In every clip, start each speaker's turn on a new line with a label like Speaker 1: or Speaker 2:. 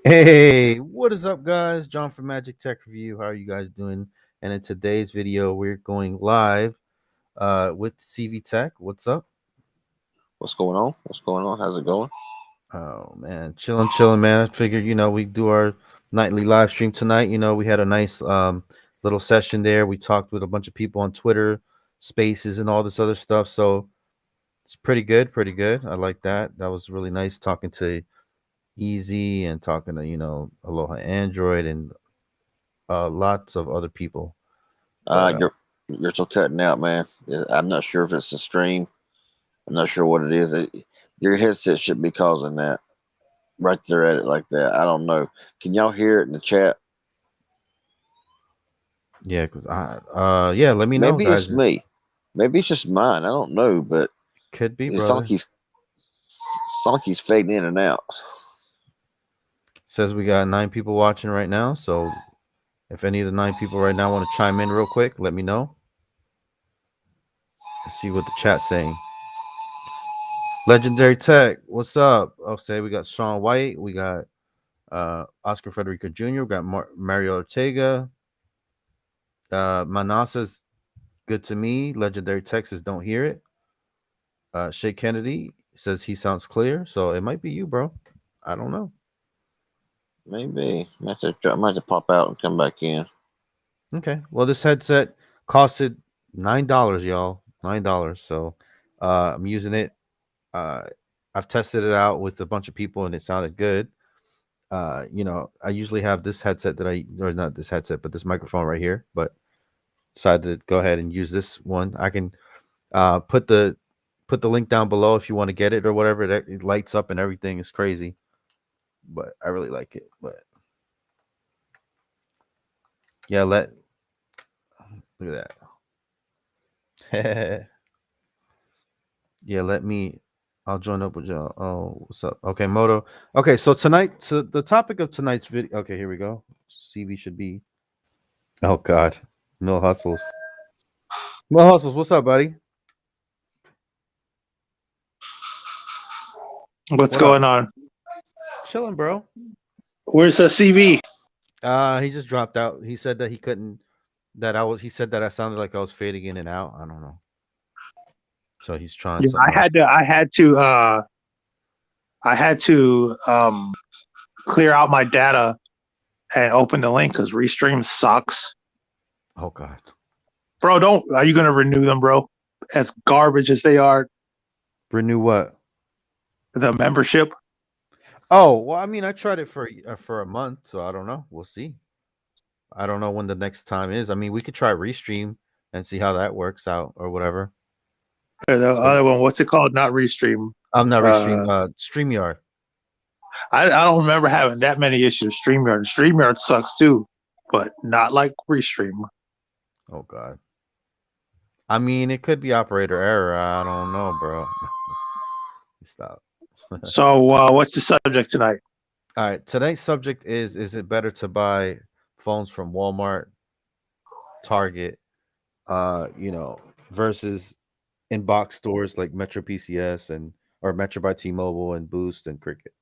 Speaker 1: Hey, what is up, guys? John from Magic Tech Review. How are you guys doing? And in today's video, we're going live with CV Tech. What's up?
Speaker 2: What's going on? What's going on? How's it going?
Speaker 1: Oh man, chilling, man. I figured, we do our nightly live stream tonight. We had a nice little session there. We talked with a bunch of people on Twitter, Spaces, and all this other stuff. So it's pretty good, pretty good. I like that. That was really nice talking to Easy and talking to Aloha Android and lots of other people. But
Speaker 2: You're still cutting out, man. I'm not sure if it's the stream. I'm not sure what it is. Your headset should be causing that. Right there at it like that. I don't know. Can y'all hear it in the chat?
Speaker 1: yeah, because let me know,
Speaker 2: Maybe
Speaker 1: guys.
Speaker 2: it's me. Maybe it's just mine. I don't know, but
Speaker 1: Could be,
Speaker 2: it's
Speaker 1: brother.
Speaker 2: like he's fading in and out.
Speaker 1: Says we got 9 people watching right now. So if any of the 9 people right now want to chime in real quick, let me know. Let's see what the chat's saying. Legendary Tech, what's up? I'll say we got Sean White, we got Oscar Federico Jr., we got Mario Ortega. Manasa's good to me. Legendary Tech says don't hear it. Shay Kennedy says he sounds clear, so it might be you, bro. I don't know.
Speaker 2: Maybe. I might have to pop out and come back in.
Speaker 1: Okay. Well, this headset costed $9, y'all. $9. So I'm using it. I've tested it out with a bunch of people and it sounded good. I usually have this headset or not this headset, but this microphone right here, but decided to go ahead and use this one. I can put the link down below if you want to get it or whatever. It lights up and everything is crazy, but I really like it. But yeah, look at that. Yeah, I'll join up with y'all. Oh, what's up? Okay, Moto. Okay, so the topic of tonight's video. Okay, here we go. CV should be. Oh God, Mill Hustles. Mill Hustles, what's up, buddy?
Speaker 3: What's going on?
Speaker 1: Chilling, bro.
Speaker 3: Where's the CV?
Speaker 1: He just dropped out. He said that he couldn't. He said that I sounded like I was fading in and out. I don't know. So he's trying.
Speaker 3: Yeah, I had to clear out my data and open the link because Restream sucks.
Speaker 1: Oh God,
Speaker 3: bro! Are you gonna renew them, bro? As garbage as they are.
Speaker 1: Renew what?
Speaker 3: The membership.
Speaker 1: Oh well, I mean, I tried it for a month, so I don't know. We'll see. I don't know when the next time is. I mean, we could try Restream and see how that works out or whatever.
Speaker 3: Other one, what's it called? Not Restream.
Speaker 1: I'm not Restream. StreamYard.
Speaker 3: I don't remember having that many issues. StreamYard sucks too, but not like Restream.
Speaker 1: Oh God. I mean, it could be operator error. I don't know, bro. Stop.
Speaker 3: So, what's the subject tonight?
Speaker 1: All right. Tonight's subject is it better to buy phones from Walmart, Target, versus in box stores like Metro PCS or Metro by T-Mobile and Boost and Cricket.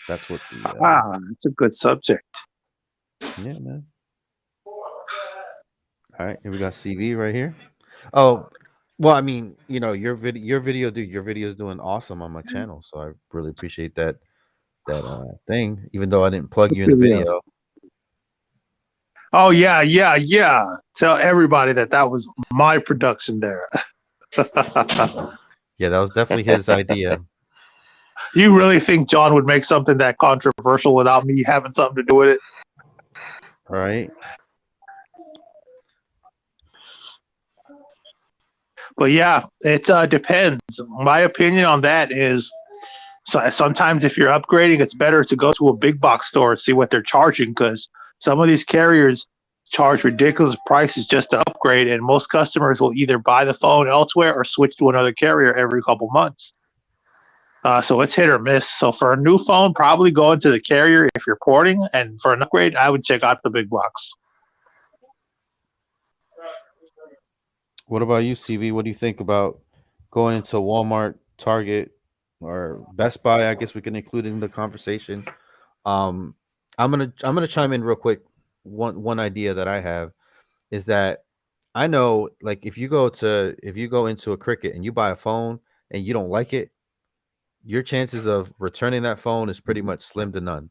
Speaker 1: That's what
Speaker 3: that's a good subject.
Speaker 1: Yeah, man. All right, here we got CV right here. Oh, well, I mean, your video, dude, your video is doing awesome on my channel, so I really appreciate that thing. Even though I didn't plug you in the video.
Speaker 3: Oh yeah. Tell everybody that was my production there.
Speaker 1: Yeah, that was definitely his idea.
Speaker 3: You really think John would make something that controversial without me having something to do with it?
Speaker 1: All right.
Speaker 3: But yeah, it depends. My opinion on that is sometimes if you're upgrading, it's better to go to a big box store and see what they're charging, because some of these carriers charge ridiculous prices just to upgrade, and most customers will either buy the phone elsewhere or switch to another carrier every couple months. So it's hit or miss. So for a new phone, probably go into the carrier if you're porting, and for an upgrade, I would check out the big box.
Speaker 1: What about you, CV? What do you think about going into Walmart, Target, or Best Buy? I guess we can include in the conversation. Um, I'm gonna chime in real quick. One idea that I have is that I know, like, if you go into a Cricket and you buy a phone and you don't like it, your chances of returning that phone is pretty much slim to none,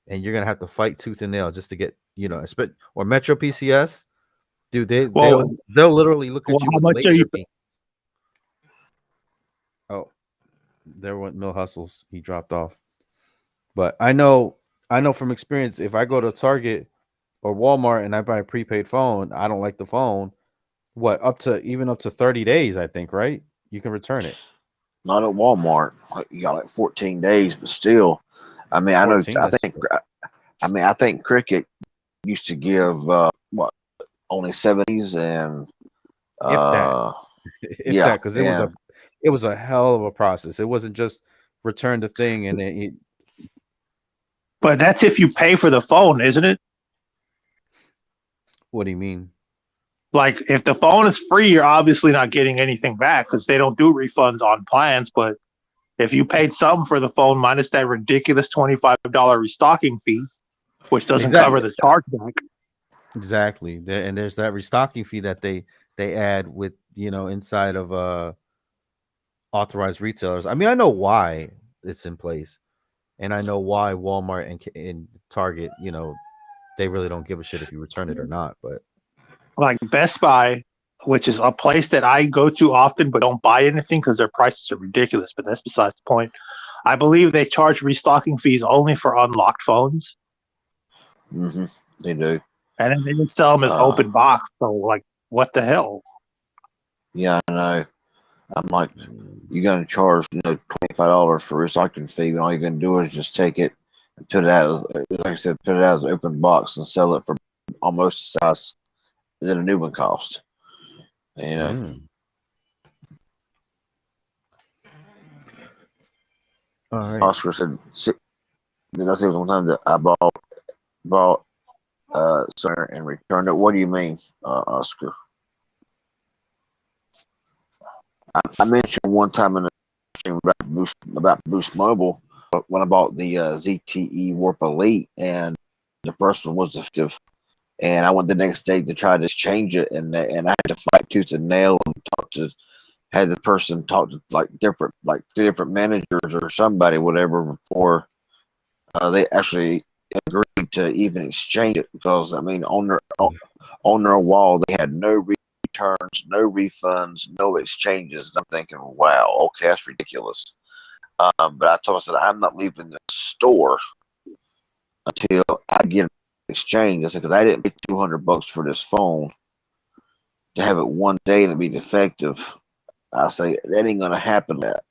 Speaker 1: and you're gonna have to fight tooth and nail just to get, or Metro PCS, dude.
Speaker 3: Well,
Speaker 1: They'll literally look at you
Speaker 3: how
Speaker 1: with
Speaker 3: much are
Speaker 1: laser
Speaker 3: you?
Speaker 1: beam. Oh, there went Mill Hustles. He dropped off. But I know from experience, if I go to Target or Walmart and I buy a prepaid phone, I don't like the phone. What, up to 30 days, I think, right? You can return it.
Speaker 2: Not at Walmart. Like, you got like 14 days, but still. I mean, I know.
Speaker 1: 14.
Speaker 2: I think. I think Cricket used to give what only 70s and
Speaker 1: If that,
Speaker 2: uh
Speaker 1: if
Speaker 2: yeah,
Speaker 1: that, because
Speaker 2: and
Speaker 1: it was a hell of a process. It wasn't just return the thing and then
Speaker 3: But that's if you pay for the phone, isn't it?
Speaker 1: what do you mean?
Speaker 3: Like if the phone is free, you're obviously not getting anything back because they don't do refunds on plans. But if you paid something for the phone minus that ridiculous $25 restocking fee, which doesn't cover
Speaker 1: Exactly.
Speaker 3: the chargeback.
Speaker 1: Exactly. And there's that restocking fee that they add with, inside of authorized retailers. I mean, I know why it's in place, and I know why Walmart and Target, they really don't give a shit if you return it or not. But
Speaker 3: Like Best Buy, which is a place that I go to often but don't buy anything because their prices are ridiculous. But that's besides the point. I believe they charge restocking fees only for unlocked phones,
Speaker 2: they do.
Speaker 3: and then they just sell them as
Speaker 2: Uh,
Speaker 3: open box. So, like, what the hell?
Speaker 2: yeah, I know. I'm like, you're gonna charge $25 for recycling fee, and all you're gonna do is just take it and put it out. Like I said, put it out as an open box and sell it for almost the size that a new one cost. You know,
Speaker 1: mm. All right.
Speaker 2: Oscar said, did I say one time that I bought sir and returned it? What do you mean, Oscar? I mentioned one time in the stream about Boost Mobile when I bought the ZTE Warp Elite, and the first one was defective, and I went the next day to try to change it, and I had to fight tooth and nail and had the person talk to like three different managers or somebody, whatever, before they actually agreed to even exchange it. Because I mean, on their wall, they had no returns, no refunds, no exchanges. And I'm thinking, wow, okay, that's ridiculous. But I told myself I'm not leaving the store until I get an exchange. I said, because I didn't pay $200 for this phone to have it one day and it be defective. I say that ain't gonna happen. That,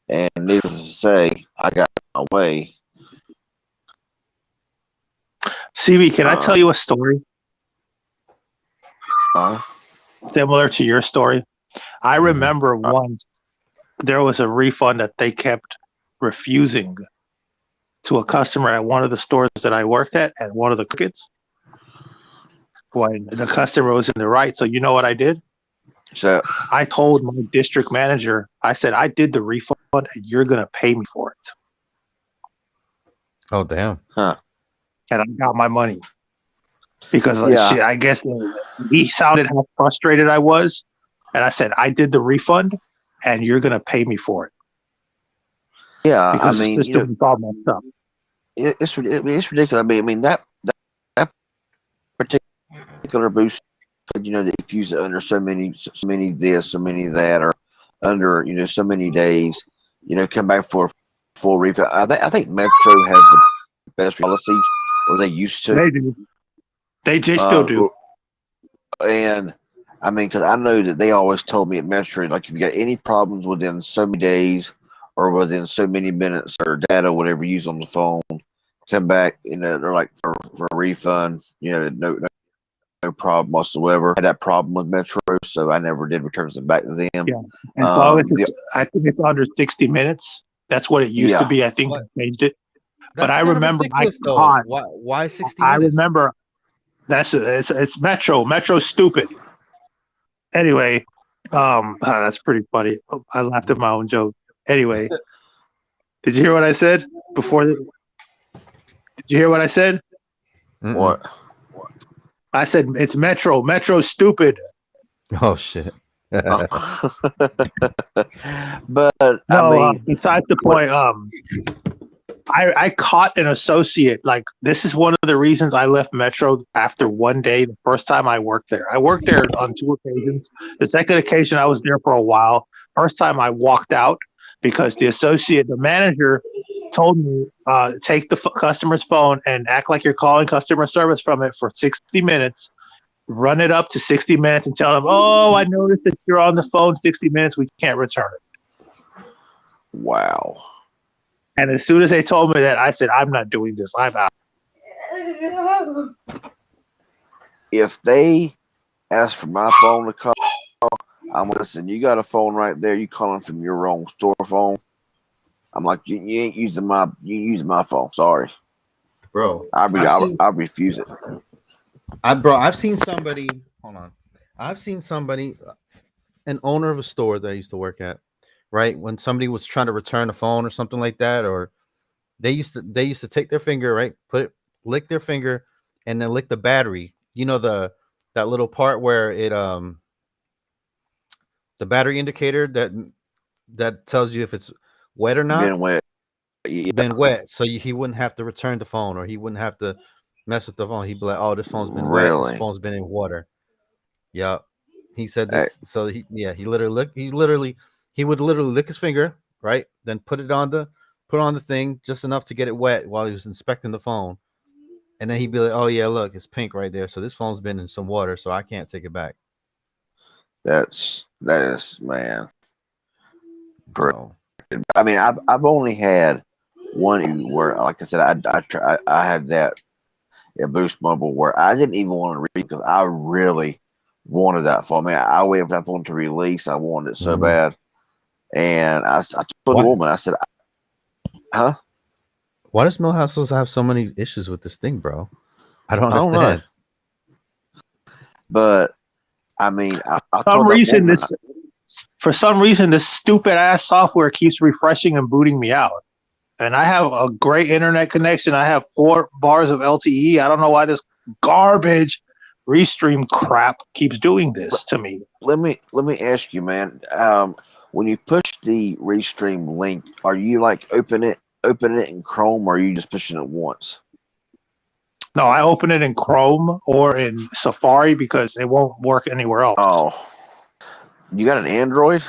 Speaker 2: and needless to say, I got my way.
Speaker 3: CB, can I tell you a story
Speaker 2: Uh,
Speaker 3: similar to your story? I remember once there was a refund that they kept refusing to a customer at one of the stores that I worked at one of the Crickets. When the customer was in the right. So you know what I did?
Speaker 2: so
Speaker 3: I told my district manager, I said, I did the refund and you're going to pay me for it.
Speaker 1: Oh, damn.
Speaker 2: huh?
Speaker 3: And I got my money. Because
Speaker 2: Yeah.
Speaker 3: I guess he sounded how frustrated I was. And I said, I did the refund and you're going to pay me for it.
Speaker 2: Yeah,
Speaker 3: Because
Speaker 2: I
Speaker 3: the
Speaker 2: mean,
Speaker 3: system was all messed up.
Speaker 2: it's ridiculous. I mean that particular boost, that if you use it under so many this, so many that, or under so many days, come back for a full refund. I think Metro has the best policies, or they used to.
Speaker 3: They do. They still do.
Speaker 2: And I mean, because I know that they always told me at Metro, like if you got any problems within so many days or within so many minutes or data, whatever you use on the phone, come back. They're like for a refund. No problem whatsoever. I had that problem with Metro, so I never did return them back to them.
Speaker 3: Yeah. As long as I think it's under 60 minutes. That's what it used to be. I think they changed it. But I remember
Speaker 1: though. Why 60 minutes?
Speaker 3: I remember it's Metro. Metro's stupid. Anyway, that's pretty funny. I laughed at my own joke. Anyway, did you hear what I said before? Did you hear what I said?
Speaker 1: Mm-mm.
Speaker 2: What?
Speaker 3: I said it's Metro. Metro's stupid.
Speaker 1: Oh shit.
Speaker 2: But I
Speaker 3: No,
Speaker 2: mean,
Speaker 3: besides the
Speaker 2: what?
Speaker 3: point, I caught an associate. Like, this is one of the reasons I left Metro after one day, the first time I worked there. I worked there on 2 occasions. The second occasion, I was there for a while. First time I walked out because the manager told me, take the customer's phone and act like you're calling customer service from it for 60 minutes. Run it up to 60 minutes and tell them, oh, I noticed that you're on the phone 60 minutes. We can't return it.
Speaker 2: Wow.
Speaker 3: And as soon as they told me that, I said, I'm not doing this. I'm out.
Speaker 2: If they ask for my phone to call, I'm listen. You got a phone right there. You calling from your own store phone. I'm like, you ain't using my phone. Sorry,
Speaker 1: Bro,
Speaker 2: I refuse it.
Speaker 1: I've seen somebody. Hold on. I've seen somebody, an owner of a store that I used to work at, right? When somebody was trying to return a phone or something like that, or they used to take their finger, right? Lick their finger, and then lick the battery. You know that little part where it the battery indicator that tells you if it's wet or not.
Speaker 2: Been wet. Yeah,
Speaker 1: Been wet, so he wouldn't have to return the phone, or he wouldn't have to mess with the phone. He'd be like, "Oh, this phone's been wet. This
Speaker 2: really.
Speaker 1: phone's been in water." Yep. He said
Speaker 2: Hey,
Speaker 1: this. So he would literally lick his finger, right? Then put on the thing just enough to get it wet while he was inspecting the phone, and then he'd be like, "Oh yeah, look, it's pink right there. So this phone's been in some water, so I can't take it back."
Speaker 2: that is man. Correct.
Speaker 1: So
Speaker 2: I mean, I've only had one where, like I said, I had that at Boost Mobile where I didn't even want to read because I really wanted that phone. I mean, I waited for that phone to release. I wanted it so
Speaker 1: mhm.
Speaker 2: bad, and I told the
Speaker 1: What?
Speaker 2: woman, I said, "Huh?
Speaker 1: Why does Millhouse have so many issues with this thing, bro? I don't
Speaker 2: I don't know."
Speaker 1: understand.
Speaker 2: But I mean, I
Speaker 3: some
Speaker 2: told that
Speaker 3: reason
Speaker 2: woman,
Speaker 3: For some reason, this stupid ass software keeps refreshing and booting me out. And I have a great internet connection. I have 4 bars of LTE. I don't know why this garbage restream crap keeps doing this to me.
Speaker 2: let me ask you, man. When you push the restream link, are you like open it in Chrome, or are you just pushing it once?
Speaker 3: No, I open it in Chrome or in Safari because it won't work anywhere else.
Speaker 2: Oh, you got an Android?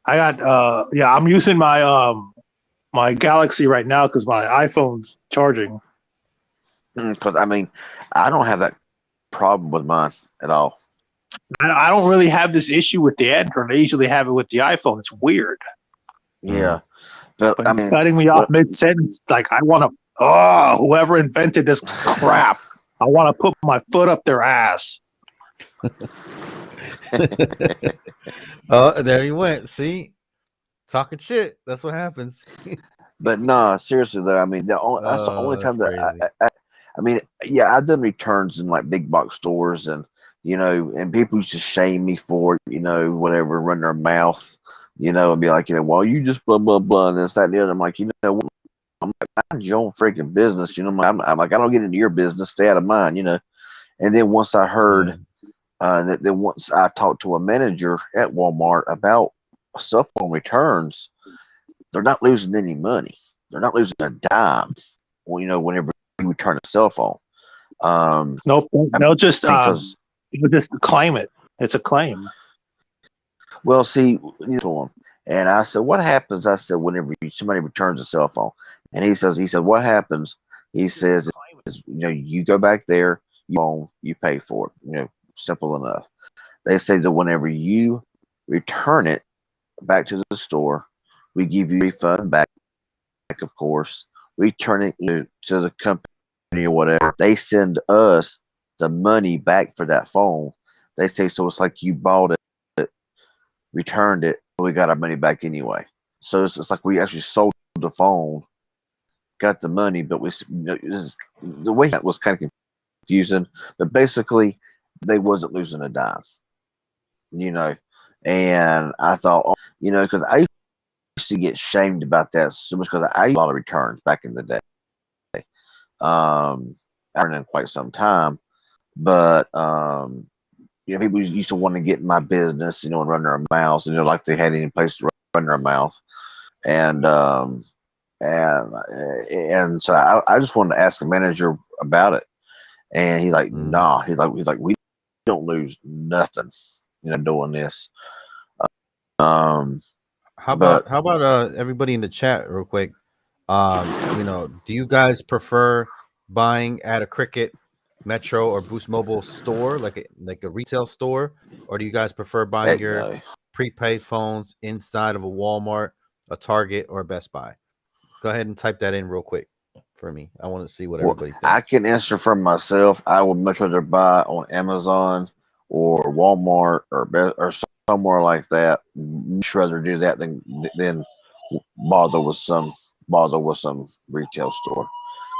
Speaker 3: I got I'm using my Galaxy right now because my iPhone's charging.
Speaker 2: Because I mean, I don't have that problem with mine at all.
Speaker 3: I don't really have this issue with the Android. I usually have it with the iPhone. It's weird.
Speaker 2: Yeah, but
Speaker 3: But
Speaker 2: I
Speaker 3: it's
Speaker 2: mean,
Speaker 3: cutting me off
Speaker 2: what,
Speaker 3: mid sentence. Like, I want to, whoever invented this crap, I want to put my foot up their ass.
Speaker 1: Oh, there he went. See, talking shit. That's what happens.
Speaker 2: but no, seriously though, I mean, that's the only
Speaker 1: That's
Speaker 2: time that
Speaker 1: crazy.
Speaker 2: I mean, yeah, I've done returns in like big box stores, and and people used to shame me for it, whatever, run their mouth, and be like, well, you just blah blah blah, and this that and the other. I'm like, what? I'm like, mind your own freaking business, I'm like, I don't get into your business, stay out of mine. And then once I heard, then once I talked to a manager at Walmart about cell phone returns, they're not losing any money. They're not losing a dime. Whenever you return a cell phone.
Speaker 3: Nope. They'll just
Speaker 2: Because
Speaker 3: claim it. It's a claim.
Speaker 2: well, see, and I said, what happens? I said, whenever somebody returns a cell phone, and he said, what happens? He says, you go back there, you pay for it. Simple enough. They say that whenever you return it back to the store, we give you a refund back, of course. We turn it to the company or whatever. They send us the money back for that phone. They say, so it's like you bought it, returned it, we got our money back anyway. So it's like we actually sold the phone, got the money, but the way that was kind of confusing. But basically, they wasn't losing a dime. you know. And I thought, oh, because I used to get shamed about that so much because I used a lot of returns back in the day. I haven't in quite some time, but people used to want to get in my business, and run their mouths, like they had any place to run their mouth, and and and so I just wanted to ask the manager about it, and he's like,
Speaker 1: Mm.
Speaker 2: nah, he's like, we don't lose nothing, doing this. Um, but
Speaker 1: How about everybody in the chat real quick? Do you guys prefer buying at a Cricket, Metro, or Boost Mobile store, like a retail store, or do you guys prefer buying
Speaker 2: heck
Speaker 1: your
Speaker 2: no.
Speaker 1: prepaid phones inside of a Walmart, a Target, or a Best Buy? Go ahead and type that in real quick for me. I want to see what
Speaker 2: Well,
Speaker 1: everybody
Speaker 2: I
Speaker 1: thinks.
Speaker 2: can answer for myself. I would much rather buy on Amazon or Walmart or somewhere like that. Much rather do that than bother with some bother with some retail store.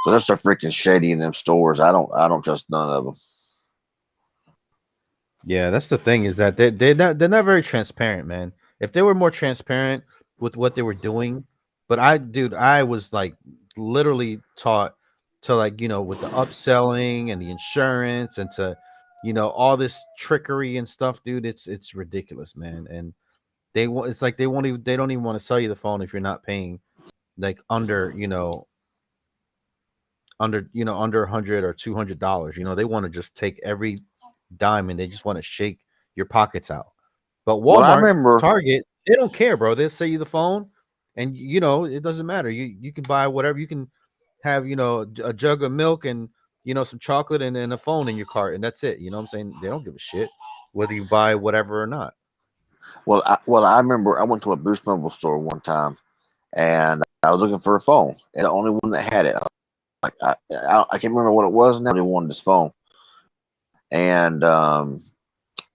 Speaker 2: So that's so freaking shady in them stores. I don't trust none of them.
Speaker 1: Yeah, that's the thing is that they're not very transparent, man. If they were more transparent with what they were doing, but I was like literally taught to with the upselling and the insurance and to all this trickery and stuff, dude. It's ridiculous, man. And it's like they don't even want to sell you the phone if you're not paying like under $100 or $200. They want to just take every dime and they just want to shake your pockets out. But
Speaker 2: Well, I
Speaker 1: Walmart,
Speaker 2: remember.
Speaker 1: Target, they don't care, bro. They'll sell you the phone, and it doesn't matter. You can buy whatever. You can have a jug of milk and some chocolate and a phone in your cart, and that's it. You know what I'm saying? They don't give a shit whether you buy whatever or not.
Speaker 2: Well, I remember I went to a Boost Mobile store one time, and I was looking for a phone, and the only one that had it. Like I can't remember what it was now. They wanted this phone, and I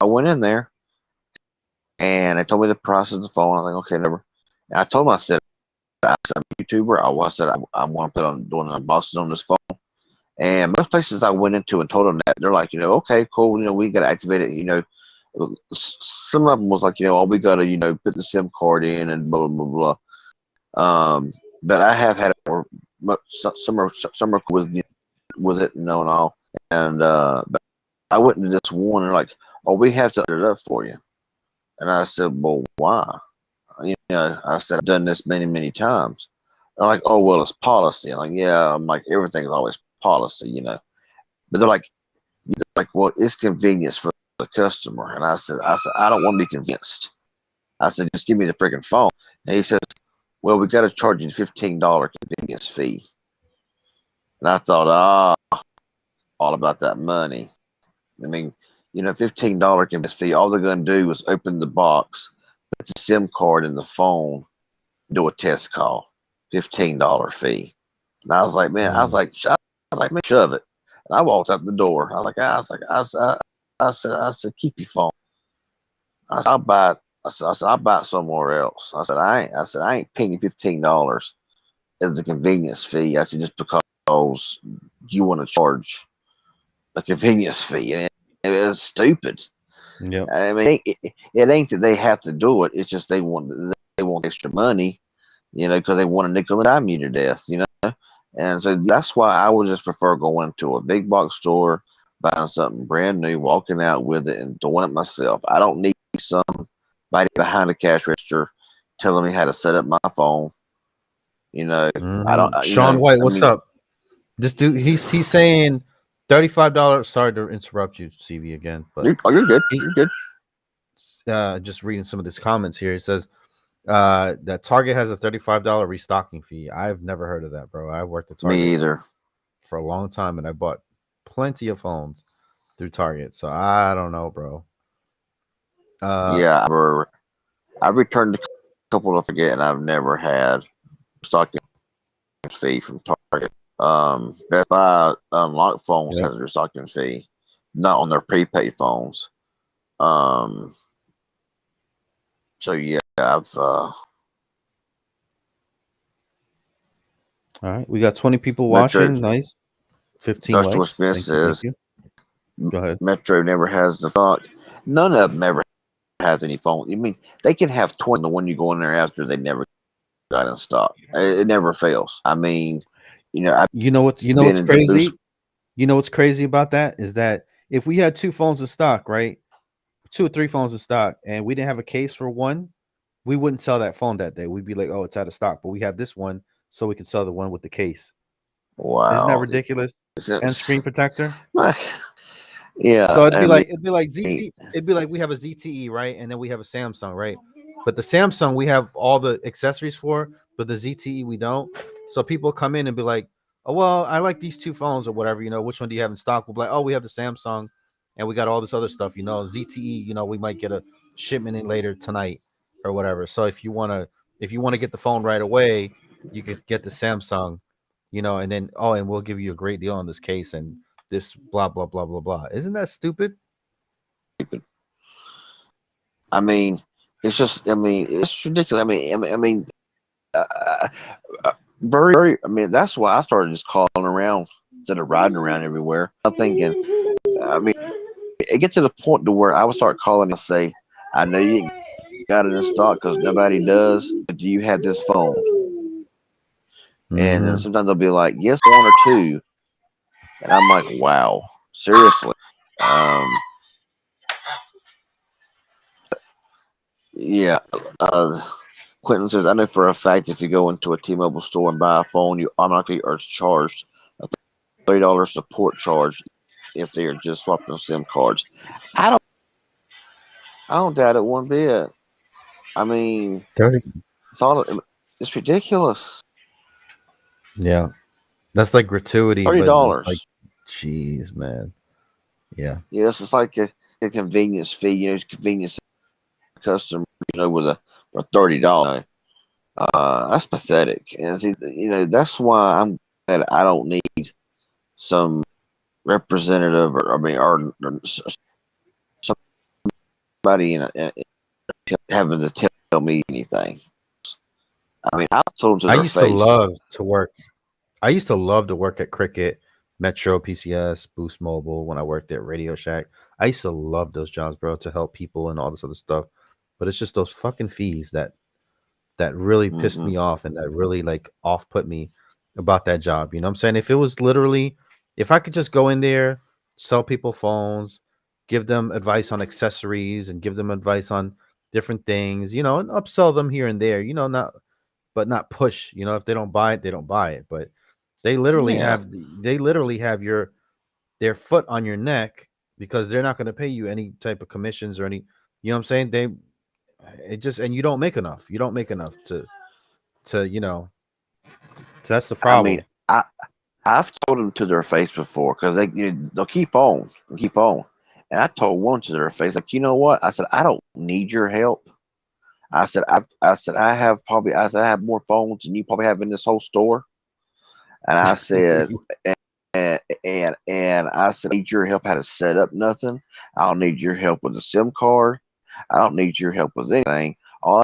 Speaker 2: went in there, and they told me the price of the phone. I was like, okay, never. And I told them, I said, I'm a YouTuber. I said, I want to put on doing an unboxing on this phone. And most places I went into and told them that, they're like, okay, cool. We got to activate it. Some of them was like, oh, we got to, put the SIM card in and blah, blah, blah, blah. But I have had it where some are cool with it, and all. And, but I went into this one and they're like, oh, we have to set it up for you. And I said, well, why? I said, I've done this many, many times. They're like, oh, well, it's policy. I'm like, yeah, I'm like, everything's always policy. But they're like, well, it's convenience for the customer. And I said, I don't want to be convinced. I said, just give me the freaking phone. And he says, well, we got to charge you $15 convenience fee. And I thought, all about that money. I mean, $15 convenience fee. All they're going to do is open the box, put the SIM card in the phone, do a test call. $15 fee. And I was like, man,
Speaker 1: Mm.
Speaker 2: man, shove it. And I walked out the door. I said, keep your phone. I said, I'll buy it. I said, I'll buy it somewhere else. I ain't paying you $15 as a convenience fee. I said, just because you want to charge a convenience fee. And it's stupid.
Speaker 1: Yep.
Speaker 2: I mean, it ain't that they have to do it. It's just they want extra money, because they want to nickel and dime you to death. And so that's why I would just prefer going to a big box store, buying something brand new, walking out with it, and doing it myself. I don't need somebody behind a cash register telling me how to set up my phone. I don't.
Speaker 1: Sean White,
Speaker 2: I
Speaker 1: what's
Speaker 2: mean,
Speaker 1: up? This dude, he's saying $35. Sorry to interrupt you, CV, again, but
Speaker 2: you're good.
Speaker 1: he's
Speaker 2: You're good.
Speaker 1: just reading some of these comments here. It says that Target has a $35 restocking fee. I've never heard of that, bro. I worked at
Speaker 2: Me
Speaker 1: Target
Speaker 2: either.
Speaker 1: for a long time, and I bought plenty of phones through Target. So I don't know, bro.
Speaker 2: Yeah, I've returned a couple of forget, and I've never had stocking fee from Target. Best Buy unlocked phones
Speaker 1: Yeah.
Speaker 2: has a restocking fee, not on their prepaid phones. Um, so yeah, I've
Speaker 1: All right, we got 20 people
Speaker 2: Metro
Speaker 1: watching. Nice, 15
Speaker 2: Joshua
Speaker 1: likes.
Speaker 2: Smith
Speaker 1: Thank you, thank
Speaker 2: says
Speaker 1: you. Go ahead.
Speaker 2: Metro never has the stock. None of them ever has any phone. I mean, they can have 20. The one you go in there after, they never got in stock. It never fails. I mean, I've
Speaker 1: You know
Speaker 2: been
Speaker 1: what's
Speaker 2: into boost.
Speaker 1: crazy? You know what's crazy about that is that if we had two phones in stock, right? Two or three phones in stock, and we didn't have a case for one, we wouldn't sell that phone that day. We'd be like, "Oh, it's out of stock," but we have this one, so we can sell the one with the case. Isn't that
Speaker 2: Wow.
Speaker 1: ridiculous? And
Speaker 2: It's-
Speaker 1: screen protector.
Speaker 2: yeah.
Speaker 1: So
Speaker 2: I mean,
Speaker 1: it'd be like ZT. It'd be like we have a ZTE, right, and then we have a Samsung, right? But the Samsung we have all the accessories for, but the ZTE we don't. So people come in and be like, "Oh well, I like these two phones or whatever. Which one do you have in stock?" We'll be like, "Oh, we have the Samsung, and we got all this other stuff. ZTE. We might get a shipment in later tonight or whatever. So if you wanna get the phone right away, you could get the Samsung, and then and we'll give you a great deal on this case and this blah blah blah blah blah. Isn't that stupid?
Speaker 2: I mean, it's just. I mean, it's ridiculous. I mean, uh, very. I mean, that's why I started just calling around instead of riding around everywhere. I'm thinking. I mean, it get to the point to where I would start calling and say, "I know you ain't got it in stock because nobody does. But do you have this phone?" And then
Speaker 1: Mm-hmm.
Speaker 2: sometimes they'll be like, "Yes, one or two," and I'm like, "Wow, seriously." Um, yeah. Uh, Quentin says, "I know for a fact if you go into a T-Mobile store and buy a phone, you automatically are charged a $30 support charge if they are just swapping SIM cards." I don't, I don't doubt it one bit. I mean,
Speaker 1: 30.
Speaker 2: it's ridiculous.
Speaker 1: Yeah. That's like gratuity,
Speaker 2: thirty
Speaker 1: but it's like,
Speaker 2: dollars.
Speaker 1: jeez, man. Yeah.
Speaker 2: Yes, it's like a convenience fee. It's convenience customer. With a for $30. That's pathetic. And see, that's why I'm glad I don't need some representative or I mean, or somebody having to tell me anything. I mean, I told them
Speaker 1: I
Speaker 2: to their
Speaker 1: used to
Speaker 2: face.
Speaker 1: love to work. I used to love to work at Cricket, Metro, PCS, Boost Mobile when I worked at Radio Shack. I used to love those jobs, bro, to help people and all this other stuff. But it's just those fucking fees that really pissed
Speaker 2: Hmm.
Speaker 1: me off and that really like off put me about that job. You know what I'm saying? If it was literally, if I could just go in there, sell people phones, give them advice on accessories and give them advice on different things, and upsell them here and there, not push, if they don't buy it, they don't buy it. But they literally
Speaker 2: Yeah.
Speaker 1: have their foot on your neck because they're not going to pay you any type of commissions or any, what I'm saying? And you don't make enough. You don't make enough to so that's the
Speaker 2: I mean,
Speaker 1: problem.
Speaker 2: I've told them to their face before because they'll keep on and keep on. And I told one to their face, like, you know what? I said, I don't need your help. I said I have more phones than you probably have in this whole store. And I said, and I said, I don't need your help how to set up nothing. I don't need your help with the SIM card. I don't need your help with anything. All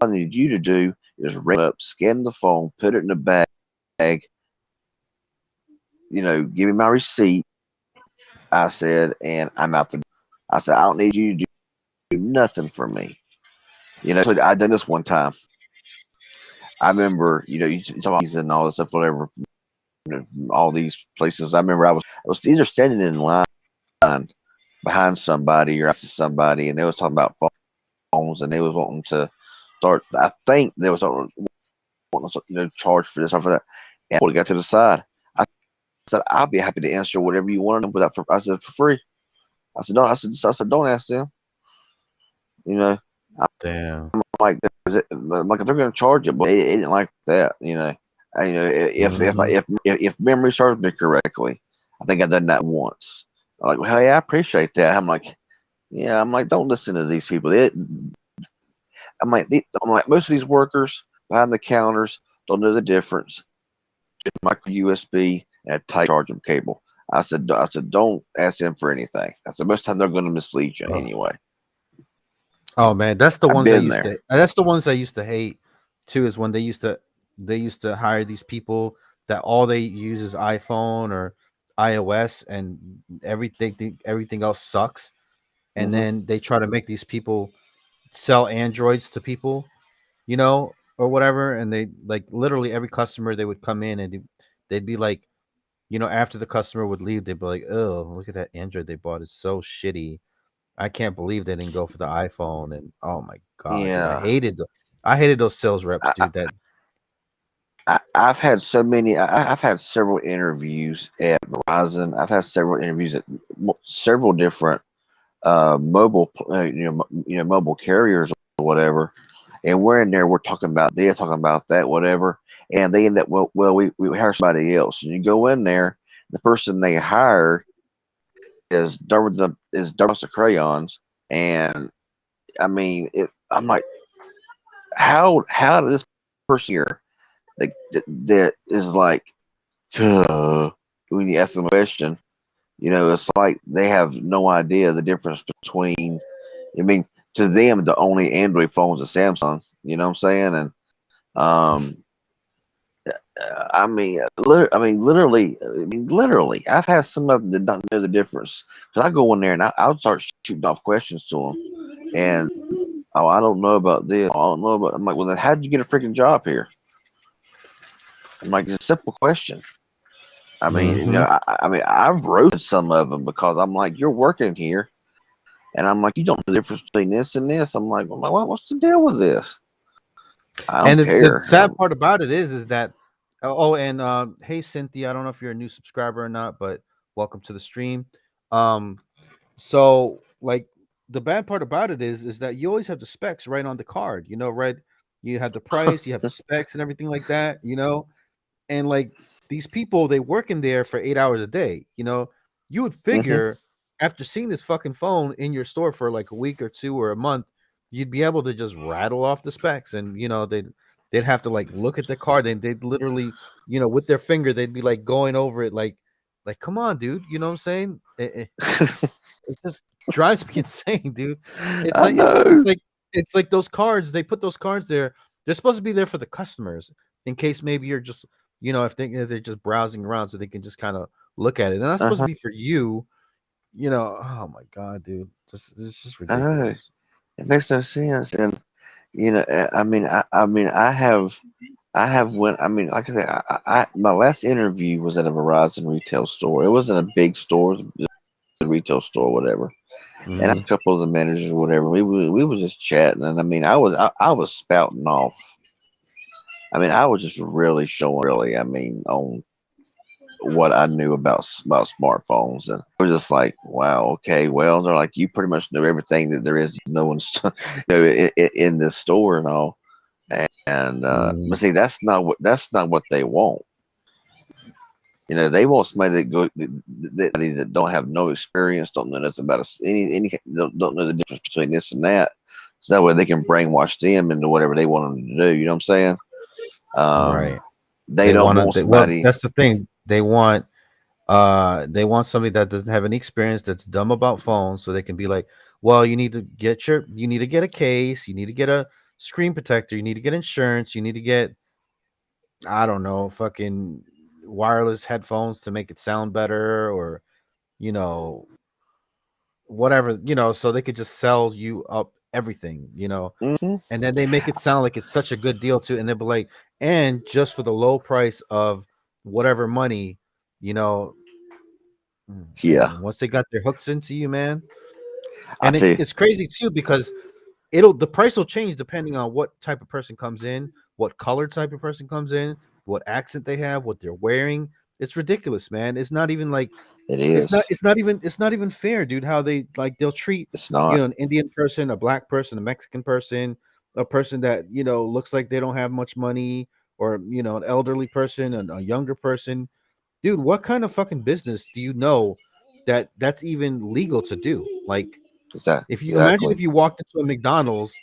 Speaker 2: I need you to do is ring up, scan the phone, put it in the bag, give me my receipt. I said, and I'm out the. I said, I don't need you to do nothing for me. So I done this one time. I remember, you talk about these and all this stuff, whatever, from all these places. I remember I was either standing in line behind somebody or after somebody, and they was talking about phones, and they was wanting to start. I think they was wanting to charge for this or for that. And I got to the side. I said, I'll be happy to answer whatever you want I said for free. I said, no. I said, don't ask them. You know,
Speaker 1: Damn.
Speaker 2: like, like if they're going to charge it, but they didn't like that.
Speaker 1: Mhm.
Speaker 2: If memory serves me correctly, I think I've done that once. Like, well, hey, I appreciate that. I'm like, yeah. I'm like, don't listen to these people. I'm like, most of these workers behind the counters don't know the difference. Just micro USB and a type charging cable. I said, don't ask them for anything. I said, most of the time they're going to mislead you
Speaker 1: Oh.
Speaker 2: anyway.
Speaker 1: Oh man, that's the
Speaker 2: I've
Speaker 1: ones I
Speaker 2: been
Speaker 1: used
Speaker 2: there.
Speaker 1: to. That's the ones I used to hate too. Is when they used to hire these people that all they use is iPhone or iOS and everything else sucks. And
Speaker 2: Hmm.
Speaker 1: then they try to make these people sell Androids to people, or whatever, and they like literally every customer they would come in and they'd be like, after the customer would leave, they'd be like, "Oh, look at that Android they bought. It's so shitty. I can't believe they didn't go for the iPhone." And oh my god, dude,
Speaker 2: Yeah.
Speaker 1: I hated those sales reps,
Speaker 2: I,
Speaker 1: dude. That
Speaker 2: I've had so many. I've had several interviews at Verizon. I've had several interviews at several different mobile, mobile carriers or whatever. And we're in there. We're talking about this, talking about that, whatever. And they end up, we hire somebody else. And you go in there, the person they hired is dumb as the crayons. And I mean, I'm like, how did this person here that is like, when you ask them a question, it's like they have no idea the difference between. I mean, to them, the only Android phones are Samsung. You know what I'm saying? And um, literally, I've had some of them that don't know the difference. Cause I go in there and I'll start shooting off questions to them, and oh, I don't know about this. Oh, I don't know about. I'm like, well, then how did you get a freaking job here? I'm like, it's a simple question. I mean,
Speaker 1: hmm
Speaker 2: I've roasted some of them because I'm like, you're working here, and I'm like, you don't know the difference between this and this. I'm like, what's the deal with this? I
Speaker 1: and
Speaker 2: don't
Speaker 1: the
Speaker 2: care.
Speaker 1: sad part about it is that and hey Cynthia, I don't know if you're a new subscriber or not, but welcome to the stream. Um, so like the bad part about it is that you always have the specs right on the card, right? You have the price, you have the specs and everything like that, and like these people, they work in there for 8 hours a day. You would
Speaker 2: Hmm.
Speaker 1: figure after seeing this fucking phone in your store for like a week or two or a month, you'd be able to just rattle off the specs, and they'd have to like look at the card, and they'd literally, with their finger, they'd be like going over it, like come on, dude, you know what I'm saying? It just drives me insane, dude. It's
Speaker 2: I
Speaker 1: like it's
Speaker 2: know.
Speaker 1: like it's like those cards. They put those cards there. They're supposed to be there for the customers in case maybe you're just, if they're just browsing around so they can just kind of look at it. They're not supposed to
Speaker 2: Uh-huh.
Speaker 1: be for you. Oh my god, dude. It's just
Speaker 2: I know.
Speaker 1: ridiculous.
Speaker 2: It makes no sense. And I have went. I mean, like I said, my last interview was at a Verizon retail store. It wasn't a big store, it was a retail store, whatever. And I
Speaker 1: Hmm
Speaker 2: was a couple of the managers, or whatever. We were just chatting, and I mean, I was spouting off. I mean, I was just really showing, really. I mean, on what I knew about smartphones, and I was just like, wow, okay, well, they're like, you pretty much know everything that there is to know in this store and all. And but
Speaker 1: hmm
Speaker 2: see, that's not what they want. They want somebody that don't have no experience, don't know nothing about any don't know the difference between this and that, so that way they can brainwash them into whatever they want them to do. You know what I'm saying? Um,
Speaker 1: Right.
Speaker 2: they
Speaker 1: They
Speaker 2: don't
Speaker 1: want
Speaker 2: want
Speaker 1: to. Well,
Speaker 2: somebody.
Speaker 1: that's the thing. They want somebody that doesn't have any experience, that's dumb about phones, so they can be like, well, you need to get a case, you need to get a screen protector, you need to get insurance, you need to get, I don't know, fucking wireless headphones to make it sound better, or you know whatever, so they could just sell you up everything,
Speaker 2: Hmm.
Speaker 1: and then they make it sound like it's such a good deal too, and they'll be like, and just for the low price of whatever money, you know
Speaker 2: Yeah,
Speaker 1: man, once they got their hooks into you, man.
Speaker 2: I
Speaker 1: And
Speaker 2: tell you,
Speaker 1: it's crazy too, because the price will change depending on what type of person comes in, what color type of person comes in, what accent they have, what they're wearing. It's ridiculous, man. It's not even like
Speaker 2: it is.
Speaker 1: it's not even fair, dude, how they'll treat,
Speaker 2: It's not.
Speaker 1: an Indian person, a black person, a Mexican person, a person that, looks like they don't have much money, or, an elderly person and a younger person. Dude, what kind of fucking business do you know that's even legal to do? Like, if you imagine
Speaker 2: Exactly.
Speaker 1: if you walked into a McDonald's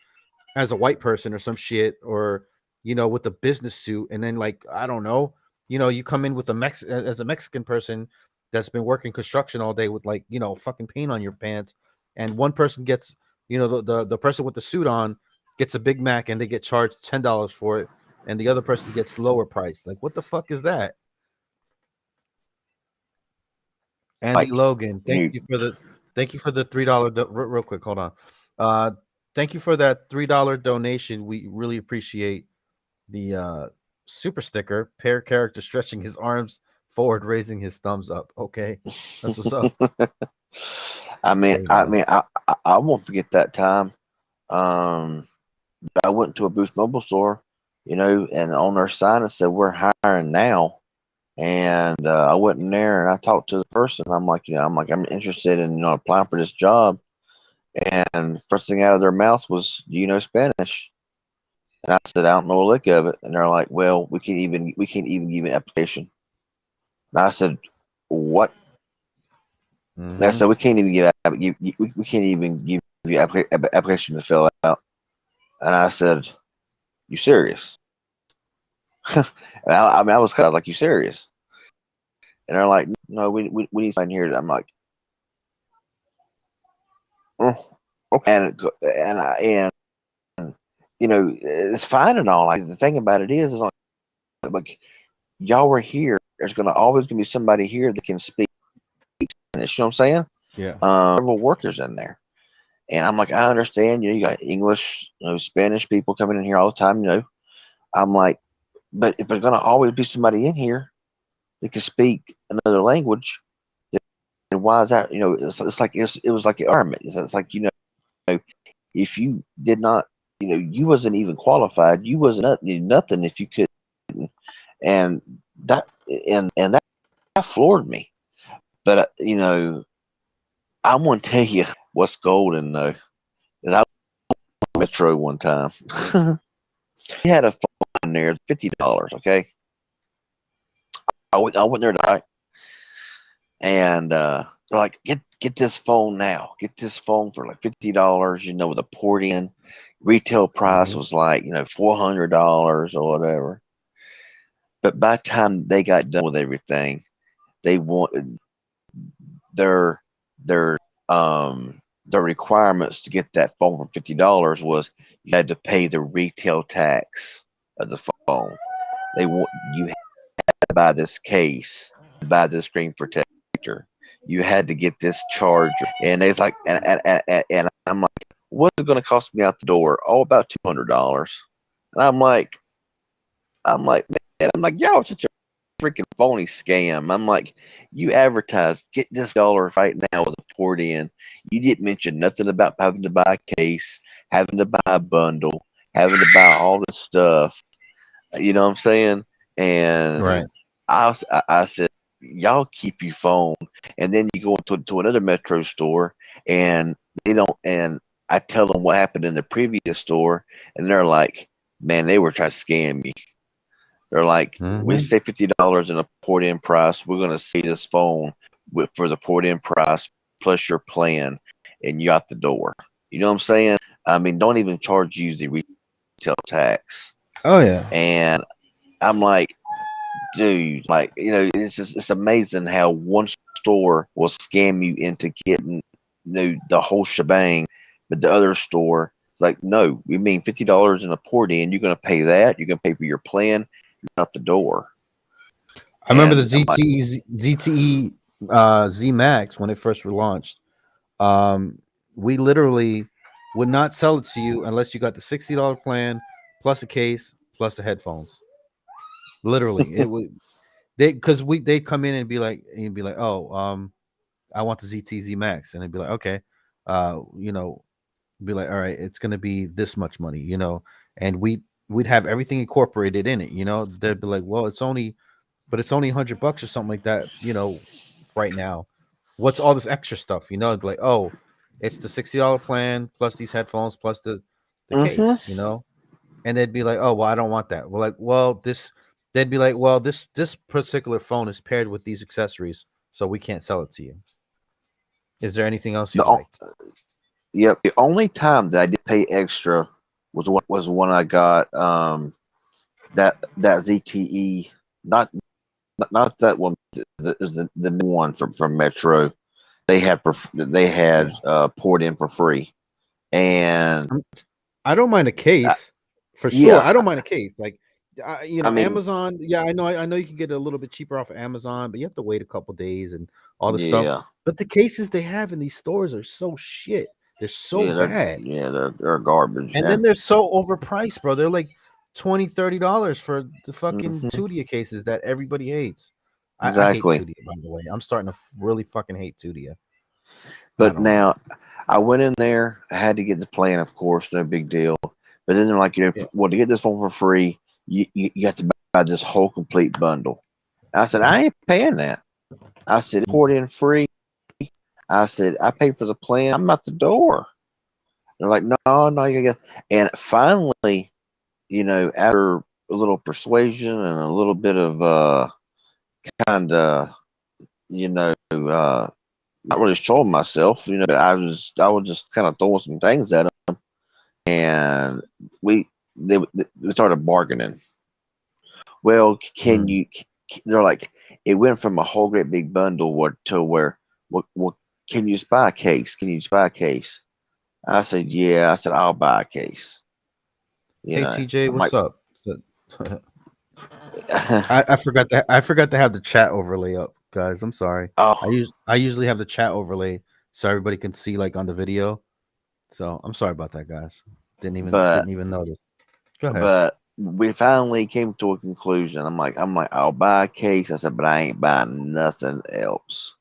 Speaker 1: as a white person or some shit, or with a business suit, and then, like, I don't know, you come in with as a Mexican person that's been working construction all day with, like, fucking paint on your pants, and one person gets, the person with the suit on gets a Big Mac and they get charged $10 for it, and the other person gets lower price. Like, what the fuck is that? Andy
Speaker 2: Like
Speaker 1: Logan,
Speaker 2: you.
Speaker 1: thank you for the $3. Real quick, hold on. thank you for that $3 donation. We really appreciate the super sticker. Pair character stretching his arms forward, raising his thumbs up. Okay, that's what's up.
Speaker 2: I mean,
Speaker 1: Hey
Speaker 2: I
Speaker 1: man.
Speaker 2: mean, I won't forget that time. Um, I went to a Boost Mobile store, and on their sign it said we're hiring now. And I went in there and I talked to the person. I'm like, I'm interested in applying for this job. And first thing out of their mouth was, "Do you know Spanish?" And I said, "I don't know a lick of it." And they're like, "Well, we can't even give you an application." And I said, "What?" And I
Speaker 1: Mm-hmm.
Speaker 2: said, we can't even give you application to fill out. And I said, "You serious?" And I mean, I was kind of like, "You serious?" And they're like, "No, we need to sign here." I'm like, "Oh, okay." And it's fine and all. Like, the thing about it is like y'all were here. There's always gonna be somebody here that can speak Spanish. You know what I'm saying?
Speaker 1: Yeah.
Speaker 2: Several workers in there, and I'm like, I understand. You got English, Spanish people coming in here all the time. I'm like, but if there's gonna always be somebody in here that can speak another language, then why is that? It's like it was like an environment. It's like if you did not, you wasn't even qualified. You wasn't nothing if you couldn't, and that that floored me. But I'm gonna tell you what's golden though. Is I went to Metro one time. He had a phone in there, $50. Okay, I went there tonight, and they're like, get this phone now. Get this phone for like $50. With a port in. Retail price
Speaker 1: Mm-hmm.
Speaker 2: was like $400 or whatever. But by the time they got done with everything, they wanted their their requirements to get that phone for $50 was you had to pay the retail tax of the phone. They want you had to buy this case, buy this screen protector. You had to get this charger, and it's like, and I'm like, what's it going to cost me out the door? Oh, about $200. And I'm like, y'all are such a freaking phony scam. I'm like, you advertised, get this dollar right now with a port in. You didn't mention nothing about having to buy a case, having to buy a bundle, having to buy all this stuff. You know what I'm saying? And
Speaker 1: Right.
Speaker 2: I said, y'all keep your phone. And then you go to another Metro store and they don't, and I tell them what happened in the previous store, and they're like, man, they were trying to scam me. They're like, we
Speaker 1: Mm-hmm.
Speaker 2: say $50 in a port-in price. We're gonna see this phone for the port-in price plus your plan, and you out the door. You know what I'm saying? I mean, don't even charge you the retail tax.
Speaker 1: Oh yeah.
Speaker 2: And I'm like, dude, like, it's amazing how one store will scam you into getting the whole shebang, but the other store is like, no, we mean $50 in a port-in. You're gonna pay that. You're gonna pay for your plan. You're out the door.
Speaker 1: I remember the
Speaker 2: And I'm like,
Speaker 1: ZTE Z Max when it first launched. We literally would not sell it to you unless you got the $60 plan plus a case plus the headphones. Literally, it would they'd come in and be like, oh, I want the ZTZ Max, and they'd be like, okay, you know, be like, all right, it's gonna be this much money, and we'd have everything incorporated in it, They'd be like, well, it's only $100 or something like that, right now. What's all this extra stuff? It'd be like, oh, it's the $60 plan plus these headphones plus the
Speaker 2: mm-hmm.
Speaker 1: case, and they'd be like, oh, well, I don't want that. We're like, well, this. They'd be like, well, this particular phone is paired with these accessories, so we can't sell it to you. Is there anything else
Speaker 2: The
Speaker 1: you'd like?
Speaker 2: Yep. The only time that I did pay extra was when I got that ZTE, not that one. The new one from Metro. They had
Speaker 1: Yeah.
Speaker 2: poured in for free, and
Speaker 1: I don't mind a
Speaker 2: uh,
Speaker 1: case for sure.
Speaker 2: yeah,
Speaker 1: I don't mind a case. Like
Speaker 2: I mean,
Speaker 1: Amazon. Yeah, I know you can get it a little bit cheaper off of Amazon, but you have to wait a couple days and all the stuff.
Speaker 2: yeah,
Speaker 1: But the cases they have in these stores are so shit. They're so bad,
Speaker 2: they're garbage.
Speaker 1: and
Speaker 2: Yeah.
Speaker 1: then they're so overpriced, bro. They're like $20-$30 for the fucking
Speaker 2: Hmm.
Speaker 1: Tudia cases that everybody hates. I hate
Speaker 2: Exactly.
Speaker 1: Tudia, by the way. I'm starting to really fucking hate Tudia. I
Speaker 2: But
Speaker 1: don't know.
Speaker 2: now I went in there. I had to get the plan, of course, no big deal. But then they're like,
Speaker 1: Yeah.
Speaker 2: well, to get this phone for free, you have to buy this whole complete bundle. I said, I ain't paying that. I said, port in free. I said, I paid for the plan. I'm at the door. They're like, no, no, you gotta get. And finally, after a little persuasion and a little bit of kind of, not really showing myself, but I was just kind of throwing some things at them, and they started bargaining. Well, can
Speaker 1: Mm.
Speaker 2: you? They're like, it went from a whole great big bundle to where, what can you just buy a case? Can you just buy a case? I said, yeah. I said, I'll buy a case.
Speaker 1: Hey TJ,
Speaker 2: I'm like,
Speaker 1: what's up? I forgot to have the chat overlay up, guys. I'm sorry.
Speaker 2: oh,
Speaker 1: I usually have the chat overlay so everybody can see like on the video. So I'm sorry about that, guys.
Speaker 2: but
Speaker 1: Didn't even notice. Go ahead.
Speaker 2: but we finally came to a conclusion. I'm like, I'll buy a case. I said, but I ain't buying nothing else.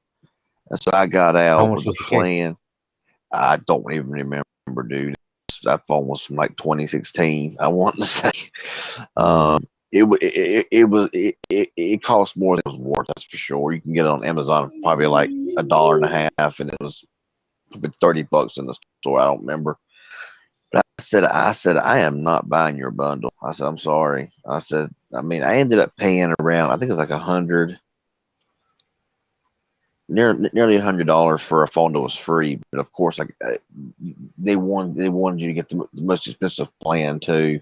Speaker 2: And so I got
Speaker 1: How
Speaker 2: out
Speaker 1: much
Speaker 2: with a
Speaker 1: was the case?
Speaker 2: plan. I don't even remember, dude. That phone was from like 2016. I want to say,
Speaker 1: Mm.
Speaker 2: um, it cost more than it was worth. That's for sure. You can get it on Amazon for probably like $1.50, and it was $30 in the store. I don't remember. But I said, I am not buying your bundle. I said, I'm sorry. I said, I mean, I ended up paying around, I think it was like nearly $100 for a phone that was free. But of course, like, they wanted you to get the most expensive plan too.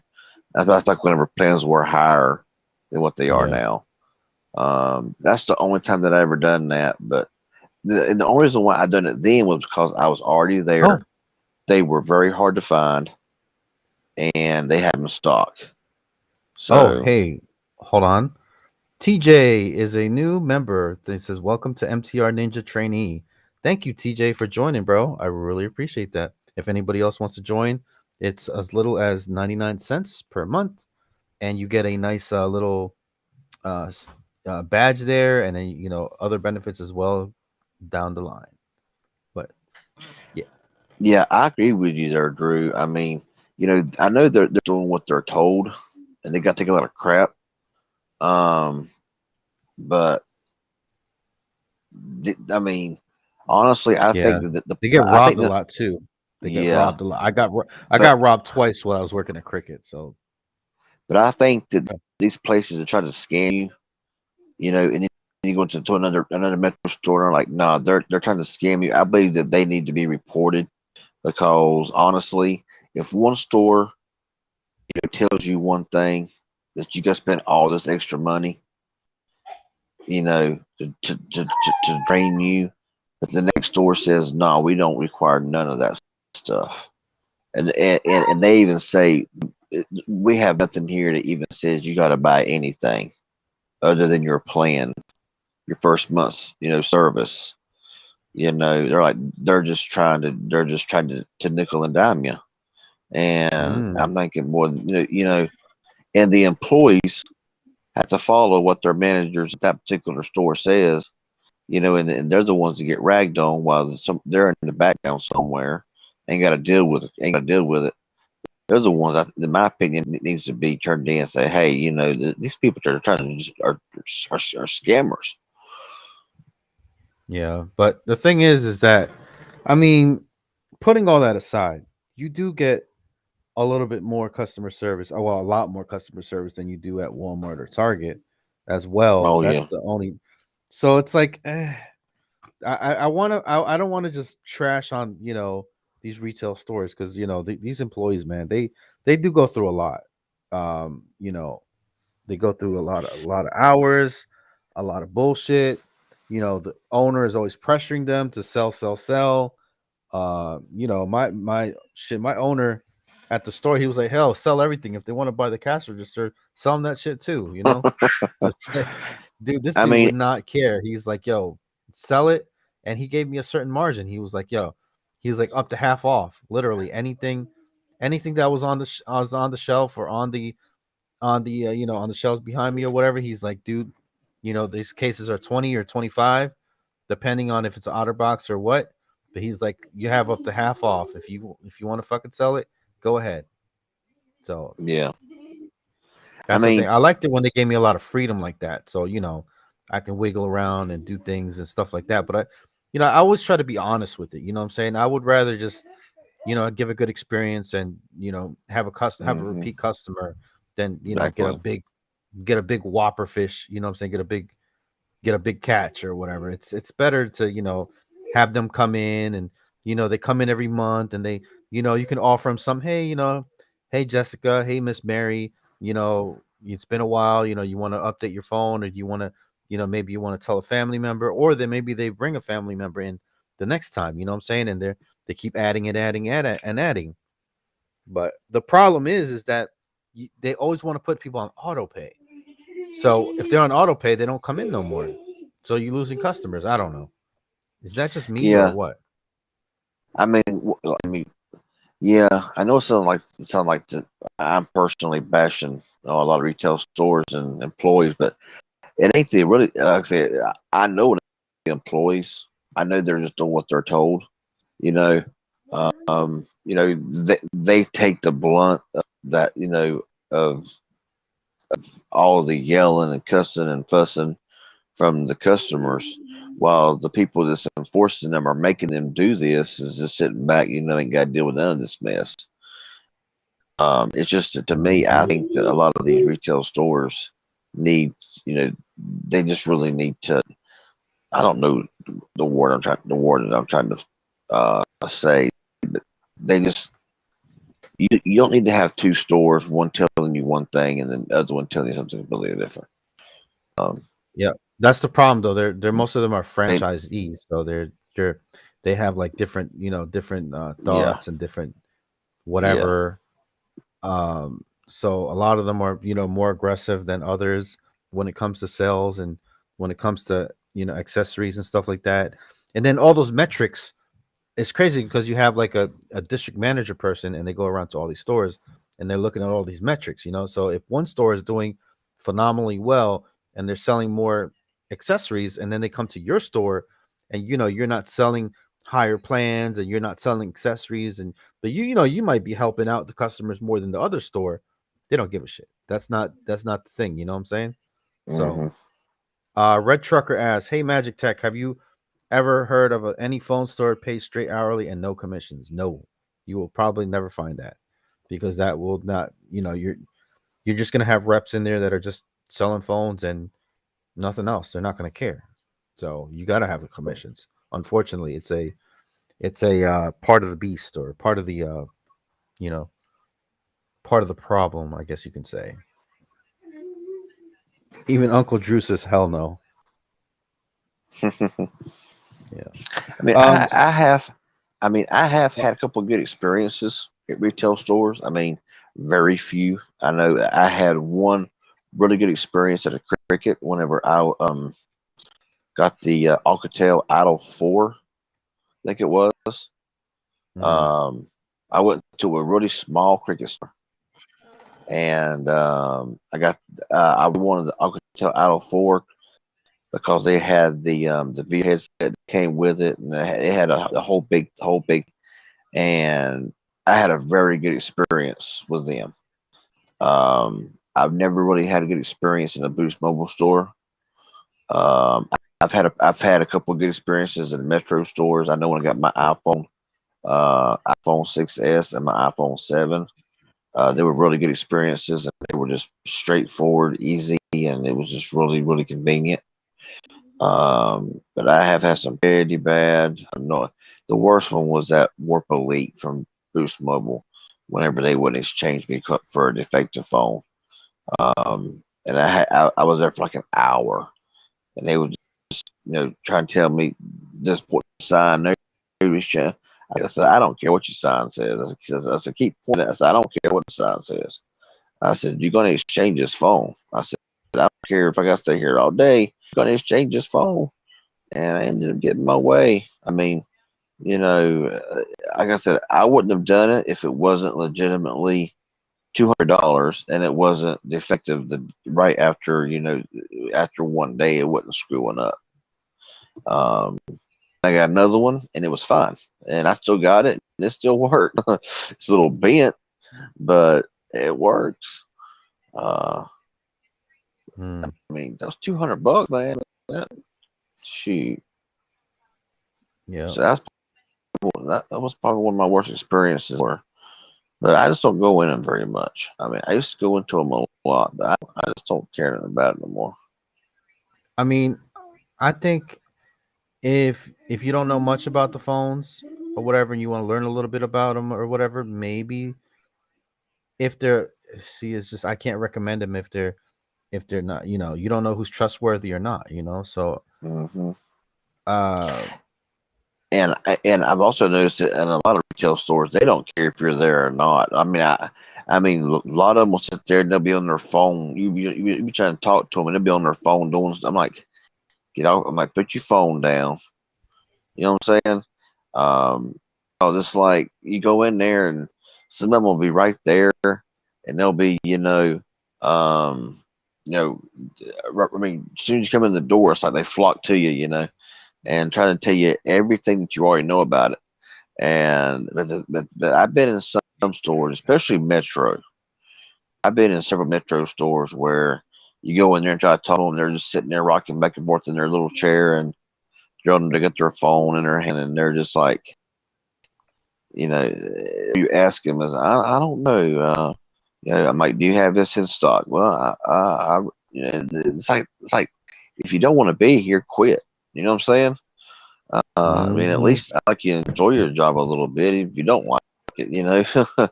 Speaker 2: I thought whenever plans were higher than what they are
Speaker 1: Yeah.
Speaker 2: now. That's the only time that I ever done that. But and the only reason why I done it then was because I was already
Speaker 1: Oh,
Speaker 2: there. They were very hard to find, and they had them in stock.
Speaker 1: oh,
Speaker 2: So,
Speaker 1: hey, hold on. TJ is a new member. He says, "Welcome to MTR Ninja Trainee." Thank you, TJ, for joining, bro. I really appreciate that. If anybody else wants to join, it's as little as 99 cents per month, and you get a nice little uh, s- badge there, and then other benefits as well down the line. But yeah,
Speaker 2: yeah, I agree with you there, Drew. I mean, I know they're doing what they're told, and they got to take a lot of crap. Um, but I mean, honestly, I
Speaker 1: yeah,
Speaker 2: think that
Speaker 1: they get
Speaker 2: I think
Speaker 1: robbed a
Speaker 2: that
Speaker 1: lot too. They get
Speaker 2: yeah,
Speaker 1: robbed a lot. I
Speaker 2: but
Speaker 1: got robbed twice while I was working at Cricket. So
Speaker 2: I think that
Speaker 1: uh,
Speaker 2: these places are trying to scam you, and then you go to another metro store and they're like, no, they're trying to scam you. I believe that they need to be reported because honestly, if one store tells you one thing that you got to spend all this extra money, to drain you, but the next store says, no, we don't require none of that stuff, and they even say, we have nothing here that even says you got to buy anything other than your plan, your first month's service. They're just trying to nickel and dime you. And
Speaker 1: mm,
Speaker 2: I'm thinking, boy, and the employees have to follow what their managers at that particular store says, and they're the ones that get ragged on while they're in the background somewhere, ain't got to deal with it, ain't got to deal with it. They're the ones, in my opinion, that needs to be turned in and say, hey, these people are trying to are scammers.
Speaker 1: yeah. But the thing is that I mean, putting all that aside, you do get a little bit more customer service. Oh, well, a lot more customer service than you do at Walmart or Target as well.
Speaker 2: Oh
Speaker 1: That's
Speaker 2: yeah,
Speaker 1: the only. So it's like, I want to. I don't want to just trash on these retail stores because these employees, man, they do go through a lot. Um, you know, they go through a lot of hours, a lot of bullshit. The owner is always pressuring them to sell, sell, sell. My owner. at the store. He was like, "Hell, sell everything. If they want to buy the cash register, sell them that shit too." You know, just like, dude, this
Speaker 2: I
Speaker 1: dude
Speaker 2: mean,
Speaker 1: would not care. He's like, "Yo, sell it," and he gave me a certain margin. He was like, "Yo," he was like up to half off, literally anything that was on was on the shelf or on the on the shelves behind me or whatever. He's like, "Dude, these cases are 20 or 25, depending on if it's an OtterBox or what." But he's like, "You have up to half off if you want to fucking sell it, go ahead." So
Speaker 2: yeah. I
Speaker 1: that's the thing.
Speaker 2: mean,
Speaker 1: I liked it when they gave me a lot of freedom like that. So I can wiggle around and do things and stuff like that. But I always try to be honest with it. You know what I'm saying? I would rather just give a good experience and have a
Speaker 2: mhm,
Speaker 1: repeat customer than
Speaker 2: exactly.
Speaker 1: get a big whopper fish. You know what I'm saying? Get a big catch or whatever. It's better to have them come in and they come in every month and they you can offer them some, hey, hey Jessica, hey Miss Mary, it's been a while, you want to update your phone, or you want to maybe you want to tell a family member, or then maybe they bring a family member in the next time, you know what I'm saying, and they keep adding and adding and adding. But the problem is that they always want to put people on auto pay. So if they're on auto pay, they don't come in no more. So you're losing customers. I don't know. Is that just me or
Speaker 2: Yeah.
Speaker 1: what?
Speaker 2: I mean, yeah. I know it sound like I'm personally bashing a lot of retail stores and employees, but it ain't the really. Like I said, I know the employees. I know they're just doing what they're told. You know, they take the blunt of that. Of all the yelling and cussing and fussing from the customers, while the people that's enforcing them are making them do this is just sitting back, ain't got to deal with none of this mess. It's just that to me, I
Speaker 1: Mhm.
Speaker 2: think that a lot of these retail stores need, you know, they just really need to. I don't know the word that I'm trying to say. They just you don't need to have two stores, one telling you one thing and then the other one telling you something completely different. Um,
Speaker 1: Yeah, that's the problem though. They're most of them are
Speaker 2: they,
Speaker 1: franchisees, so they have like different different
Speaker 2: yeah,
Speaker 1: thoughts and different
Speaker 2: yeah.
Speaker 1: whatever. So a lot of them are more aggressive than others when it comes to sales and when it comes to accessories and stuff like that. And then all those metrics, it's crazy because you have like a district manager person and they go around to all these stores and they're looking at all these metrics, so if one store is doing phenomenally well and they're selling more accessories, and then they come to your store and you're not selling higher plans and you're not selling accessories, and but you might be helping out the customers more than the other store, they don't give a shit. That's not the thing, you know what I'm saying? So
Speaker 2: Hmm.
Speaker 1: Red Trucker asks, "Hey Magic Tech, have you ever heard of any phone store pays straight hourly and no commissions?" No, you will probably never find that, because that will not. You're just gonna have reps in there that are just selling phones and nothing else. They're not gonna care. So you gotta have the commissions. Unfortunately, it's a part of the beast, or part of the you know part of the problem, I guess you can say. Even Uncle Drew says, "Hell no." Yeah.
Speaker 2: I mean,
Speaker 1: Um.
Speaker 2: I have had a couple of good experiences at retail stores. I mean, very few. I know I had one really good experience at a Cricket whenever I got the Alcatel Idol 4, I think it was.
Speaker 1: Mhm.
Speaker 2: Um, I went to a really small Cricket store, and I wanted the Alcatel Idol 4 because they had the video headset that came with it, and it had a whole big, and I had a very good experience with them. I've never really had a good experience in a Boost Mobile store. Um, I've had a couple of good experiences in Metro stores. I know when I got my iPhone 6s and my iPhone 7, they were really good experiences, and they were just straightforward, easy, and it was just really really convenient. But I have had some pretty bad. No, the worst one was that Warp Elite from Boost Mobile. Whenever they wouldn't exchange me for a defective phone, and I was there for like an hour, and they would trying to tell me this put sign there. I said, I don't care what your sign says. I said, keep pointing. I said, I don't care what the sign says. I said, you're going to exchange this phone. I said, I don't care if I got to stay here all day. You're going to exchange this phone. And I ended up getting my way. I mean, you know, like I said, I wouldn't have done it if it wasn't legitimately $200 and it wasn't defective the right after, after one day it wasn't screwing up. Um, I got another one and it was fine, and I still got it and it still worked. It's a little bent, but it works. Uh,
Speaker 1: Hmm.
Speaker 2: I mean, that was $200, man. That, shoot.
Speaker 1: Yeah.
Speaker 2: So that was probably one of my worst experiences. But I just don't go in them very much. I mean, I used to go into them a lot, but I just don't care nothing about it no more.
Speaker 1: I mean, I think if you don't know much about the phones or whatever, and you want to learn a little bit about them or whatever, maybe if they're see, it's just I can't recommend them if they're not, you don't know who's trustworthy or not, So,
Speaker 2: Hmm.
Speaker 1: uh,
Speaker 2: And I've also noticed that in a lot of retail stores, they don't care if you're there or not. I mean, a lot of them will sit there and they'll be on their phone. You be trying to talk to them and they'll be on their phone doing. I'm like, get off. I'm like, put your phone down. You know what I'm saying? Just like you go in there and some of them will be right there, and they'll be, um, you know, I mean, as soon as you come in the door, it's like they flock to you, and trying to tell you everything that you already know about it. And but I've been in some stores, especially Metro. I've been in several Metro stores where you go in there and try to talk to them, they're just sitting there rocking back and forth in their little chair, and you're them to get their phone in their hand, and they're just like, you ask them, I don't know, I'm like, do you have this in stock? Well, it's like if you don't want to be here, quit. You know what I'm saying? I mean, at
Speaker 1: mhm.
Speaker 2: least I like you enjoy your job a little bit. If you don't like it.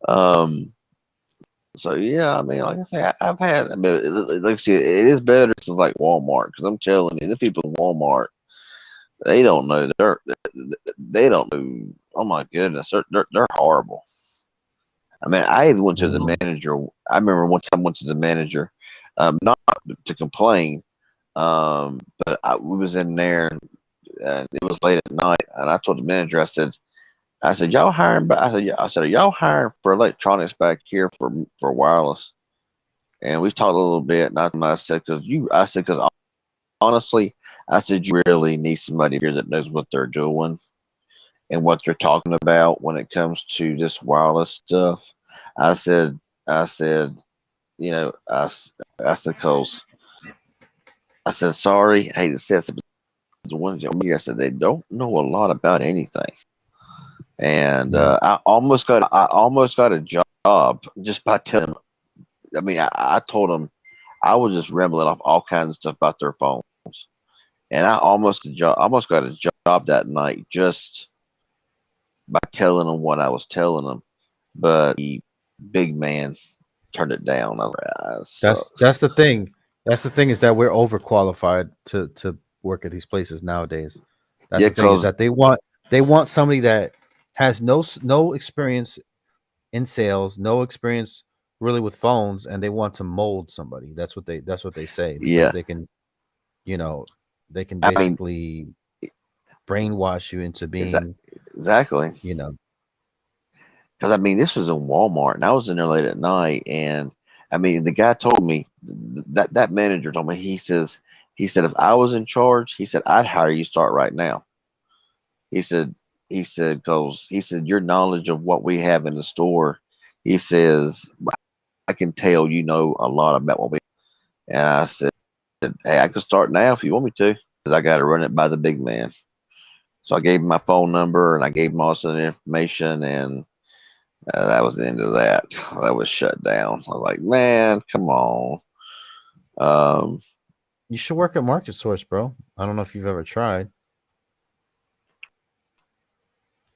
Speaker 2: um, so yeah, I mean, like I say, I've had. I mean, like I see, it is better to like Walmart because I'm telling you, the people in Walmart, they don't know. They don't know. Oh my goodness, they're horrible. I mean, I even went to the
Speaker 1: Mhm.
Speaker 2: manager. I remember one time I went to the manager, not to complain, but we was in there and it was late at night, and I told the manager, I said, y'all hiring? I said, are y'all hiring for electronics back here for wireless? And we talked a little bit, and I said, because honestly, I said, you really need somebody here that knows what they're doing and what they're talking about when it comes to this wireless stuff. I said, I said, I said, cause I said, sorry, I hate to say it, but the ones that I said they don't know a lot about anything. And
Speaker 1: Yeah.
Speaker 2: I almost got a job just by telling them. I mean, I told them I was just rambling off all kinds of stuff about their phones, and almost got a job that night just by telling them what I was telling them. But the big man turned it down. I was like, ah, sucks.
Speaker 1: That's the thing. That's the thing is that we're overqualified to work at these places nowadays. That's
Speaker 2: Yeah,
Speaker 1: the thing is
Speaker 2: cause
Speaker 1: that they want somebody that has no experience in sales, no experience really with phones, and they want to mold somebody. That's what they say because
Speaker 2: yeah,
Speaker 1: you know, they can
Speaker 2: I mean,
Speaker 1: basically brainwash you into
Speaker 2: exa-
Speaker 1: being,
Speaker 2: exactly.
Speaker 1: you know,
Speaker 2: Because I mean, this was in Walmart, and I was in there late at night, and I mean, the guy told me that manager told me he said if I was in charge, he said I'd hire you start right now. He said because he said your knowledge of what we have in the store, he says I can tell you know a lot about what we. And I said, hey, I can start now if you want me to, because I got to run it by the big man. So I gave him my phone number and I gave him also the information, and that was the end of that. That was shut down. I was like, man, come on. Um,
Speaker 1: you should work at Market Source, bro. I don't know if you've ever tried.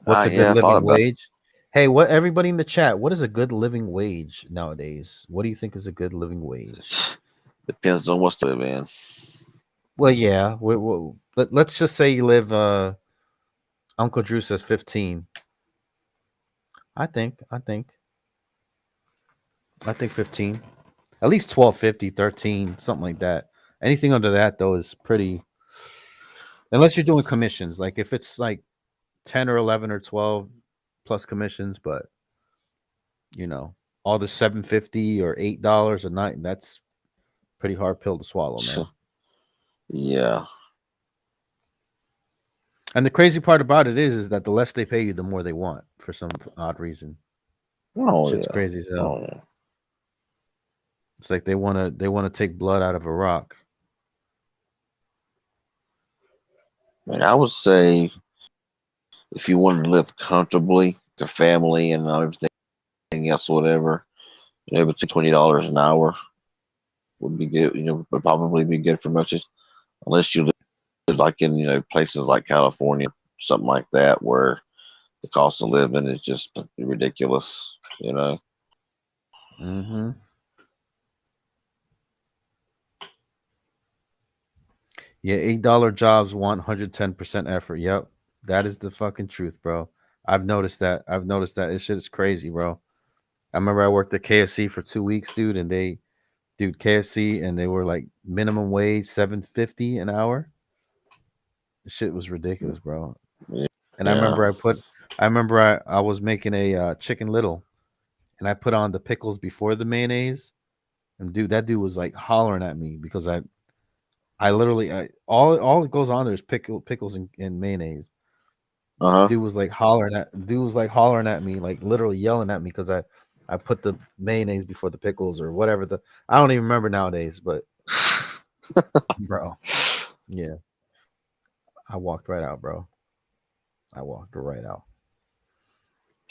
Speaker 1: What's a good
Speaker 2: yeah, I thought
Speaker 1: living
Speaker 2: about
Speaker 1: wage? Hey, what everybody in the chat, what is a good living wage nowadays? What do you think is a good living wage?
Speaker 2: it. Depends on what's to live in.
Speaker 1: Well, yeah, let's just say you live Uncle Drew says 15. I think. I think 15. At least 12.50, 13, something like that. Anything under that though is pretty, unless you're doing commissions. Like if it's like 10 or 11 or 12 plus commissions, but you know, all the 7.50 or $8 a night, that's pretty hard pill to swallow, man.
Speaker 2: Yeah.
Speaker 1: And the crazy part about it is that the less they pay you, the more they want for some odd reason.
Speaker 2: Oh
Speaker 1: Shit's
Speaker 2: yeah.
Speaker 1: crazy as hell.
Speaker 2: Oh yeah.
Speaker 1: It's like they wanna take blood out of a rock.
Speaker 2: And I would say if you wanted to live comfortably, a family and everything else, whatever, between $20 an hour would be good. Would probably be good for most. Unless you live like in places like California, something like that, where the cost of living is just ridiculous.
Speaker 1: Mm-hmm. Yeah, $8 jobs want 110% effort. Yep. That is the fucking truth, bro. I've noticed that. This shit is crazy, bro. I remember I worked at KFC for 2 weeks, dude, and KFC and they were like minimum wage 7.50 an hour. The shit was ridiculous, bro. And
Speaker 2: Yeah.
Speaker 1: I remember I was making a chicken little and I put on the pickles before the mayonnaise. And dude, that dude was like hollering at me because I literally all it goes on there is pickles and mayonnaise.
Speaker 2: Uh huh.
Speaker 1: Dude was like hollering at me, like literally yelling at me because I put the mayonnaise before the pickles or whatever I don't even remember nowadays, but bro, yeah, I walked right out, bro. I walked right out.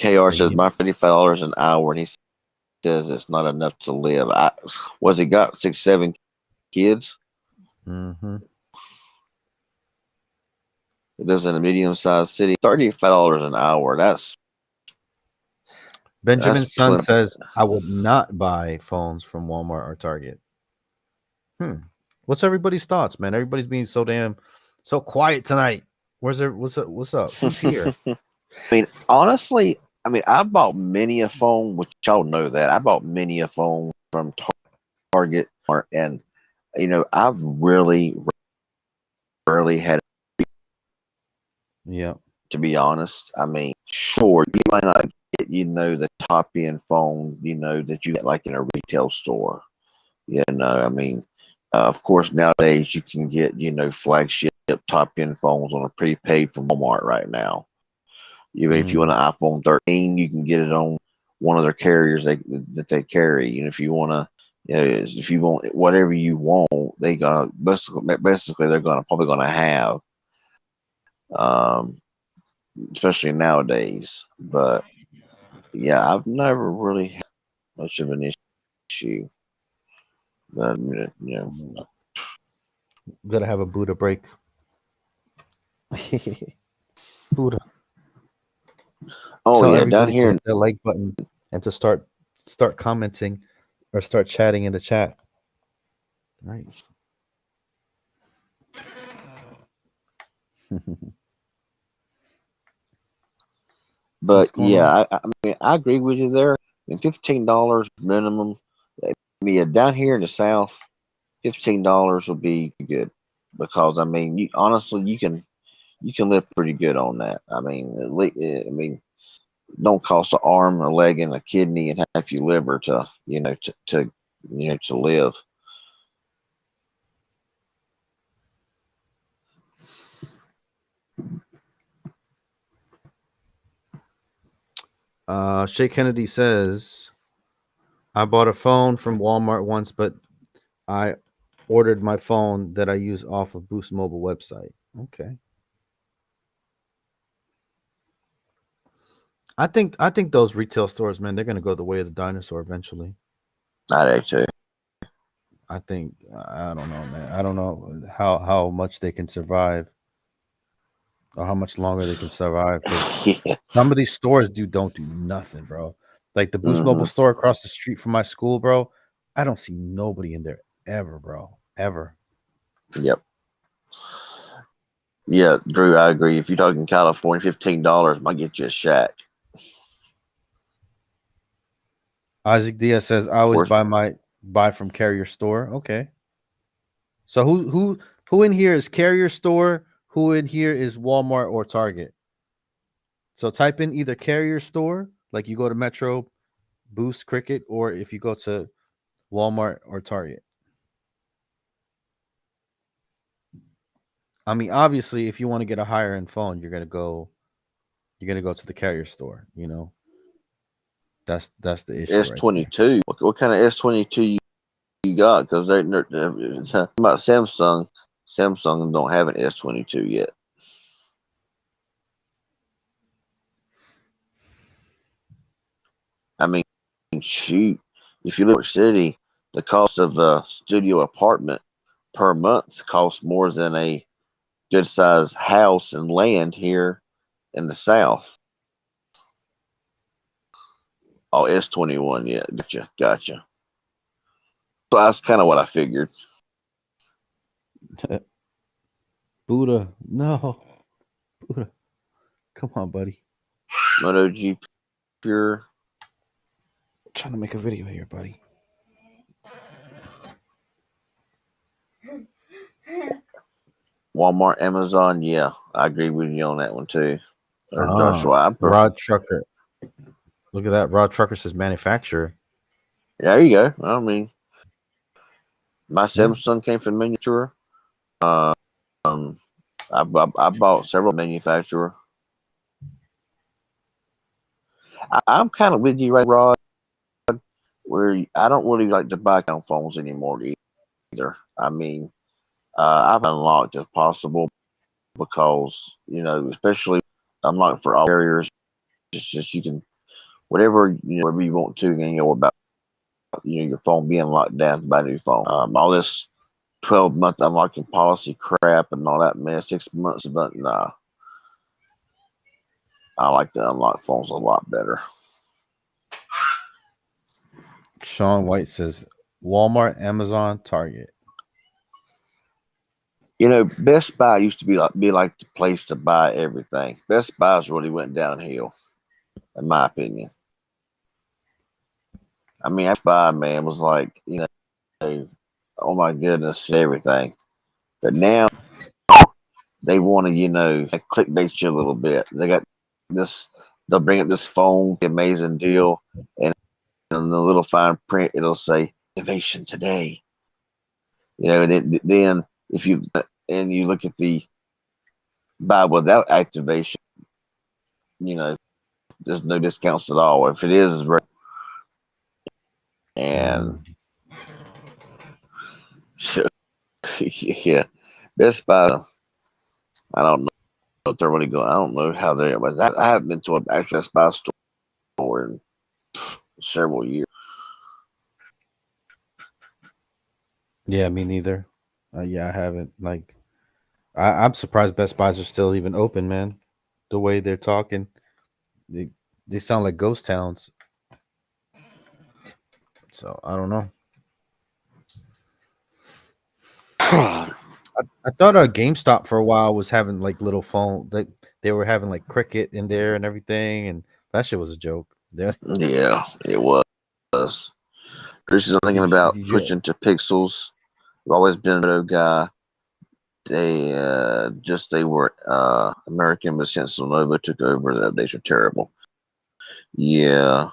Speaker 2: KR
Speaker 1: So
Speaker 2: says
Speaker 1: you,
Speaker 2: my $55 an hour, and he says it's not enough to live. Was he got 6, 7 kids?
Speaker 1: mm-hmm.
Speaker 2: He lives in a medium-sized city. $35 an hour. That's
Speaker 1: Benjamin's son
Speaker 2: plenty.
Speaker 1: says I would not buy phones from Walmart or Target. What's everybody's thoughts, man? Everybody's being so quiet tonight. What's up? Who's here?
Speaker 2: I mean, honestly, I bought many a phone, which y'all know that I bought many a phone from Target, and I've really rarely had,
Speaker 1: Yeah.
Speaker 2: to be honest. I mean, sure, you might not get the top end phone that you get like in a retail store. I mean, of course nowadays you can get flagship top end phones on a prepaid from Walmart right now. Even if you want
Speaker 1: Mm.
Speaker 2: an iPhone 13, you can get it on one of their carriers that they carry. If you want to, if you want whatever you want, they gonna basically they're gonna probably gonna have, um, especially nowadays. But yeah, I've never really had much of an issue. But
Speaker 1: Gotta have a Buddha break. Buddha.
Speaker 2: oh
Speaker 1: Tell
Speaker 2: yeah, down
Speaker 1: everybody to
Speaker 2: here,
Speaker 1: hit that like button and to start commenting or start chatting in the chat. Right.
Speaker 2: but
Speaker 1: What's going on?
Speaker 2: yeah, I mean, I agree with you there. $15 minimum. I mean, yeah, down here in the South, $15 will be good because I mean, honestly, you can live pretty good on that. I mean, don't cost an arm, a leg, and a kidney and half your liver to live.
Speaker 1: Shay Kennedy says I bought a phone from Walmart once, but I ordered my phone that I use off of Boost Mobile website. Okay. I think those retail stores, man, they're gonna go the way of the dinosaur eventually.
Speaker 2: Not actually.
Speaker 1: I don't know, man. I don't know how much they can survive or how much longer they can survive because
Speaker 2: Yeah.
Speaker 1: some of these stores don't do nothing, bro. Like the Boost Mobile
Speaker 2: Hmm.
Speaker 1: store across the street from my school, bro. I don't see nobody in there ever, bro. Ever.
Speaker 2: Yep. Yeah, Drew, I agree. If you're talking California, $15 might get you a shack.
Speaker 1: Isaac Diaz says, "I
Speaker 2: Of
Speaker 1: always
Speaker 2: course,
Speaker 1: buy from carrier store." Okay, so who in here is carrier store? Who in here is Walmart or Target? So type in either carrier store, like you go to Metro, Boost, Cricket, or if you go to Walmart or Target. I mean, obviously, if you want to get a higher end phone, you're gonna go to the carrier store. That's the issue right there.
Speaker 2: S22. What kind of S22 you got? Because they're it's about Samsung. Samsung don't have an S22 yet. I mean, shoot, if you live in New York City, the cost of a studio apartment per month costs more than a good sized house and land here in the South. Oh, S21, yeah, gotcha. So that's kind of what I figured.
Speaker 1: Buddha, no, Buddha, come on, buddy.
Speaker 2: Moto G Pure.
Speaker 1: I'm trying to make a video here, buddy.
Speaker 2: Walmart, Amazon, yeah, I agree with you on that one too. Or
Speaker 1: Ah,
Speaker 2: Joshua,
Speaker 1: Rod Trucker. Look at that. Rod Trucker says manufacturer.
Speaker 2: there you go. I mean, my
Speaker 1: Yeah.
Speaker 2: Samsung came from manufacturer. Um, I bought several manufacturer. I'm kind of with you, right, Rod? Where I don't really like to buy on phones anymore either. I mean, I've unlocked if possible because especially unlocked for all carriers. It's just you can whatever you want to, then about your phone being locked down to buy a new phone. All this 12-month unlocking policy crap and all that man, 6 months of it. Nah, I like to unlock phones a lot better.
Speaker 1: Sean White says Walmart, Amazon, Target.
Speaker 2: Best Buy used to be like the place to buy everything. Best Buy's really went downhill, in my opinion. I mean, Best Buy man was like, oh my goodness, everything. But now they want to, clickbait you a little bit. They got this. They'll bring up this phone, the amazing deal, and in the little fine print, it'll say innovation today. Then if you look at the buy without activation, you know, there's no discounts at all. If it is, and
Speaker 1: Mm.
Speaker 2: yeah, Best Buy. I don't know if they're really going. I don't know how they're. But I haven't been to an actual Best Buy store in several years.
Speaker 1: Yeah, me neither. Yeah, I haven't. Like, I'm surprised Best Buys are still even open, man. The way they're talking, they they sound like ghost towns. So I don't know. I thought GameStop for a while was having like little phone. They were having like Cricket in there and everything, and that shit was a joke.
Speaker 2: Yeah, it was. Christian's thinking about
Speaker 1: Did you?
Speaker 2: switching to Pixels. I've always been a guy. They were American, but since Lenovo took over, the updates are terrible. Yeah,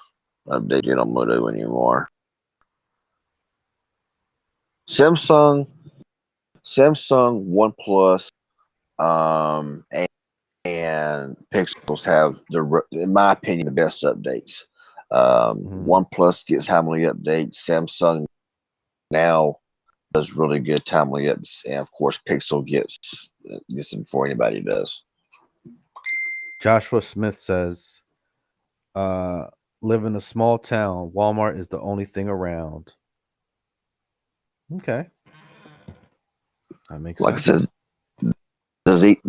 Speaker 2: update get on Moto anymore. Samsung, OnePlus, and Pixels have in my opinion, the best updates.
Speaker 1: Mhm.
Speaker 2: OnePlus gets timely updates. Samsung now does really good timely updates, and of course, Pixel gets them before anybody does.
Speaker 1: Joshua Smith says, uh, "Live in a small town. Walmart is the only thing around." Okay, that makes
Speaker 2: Like I said,
Speaker 1: sense.
Speaker 2: does he?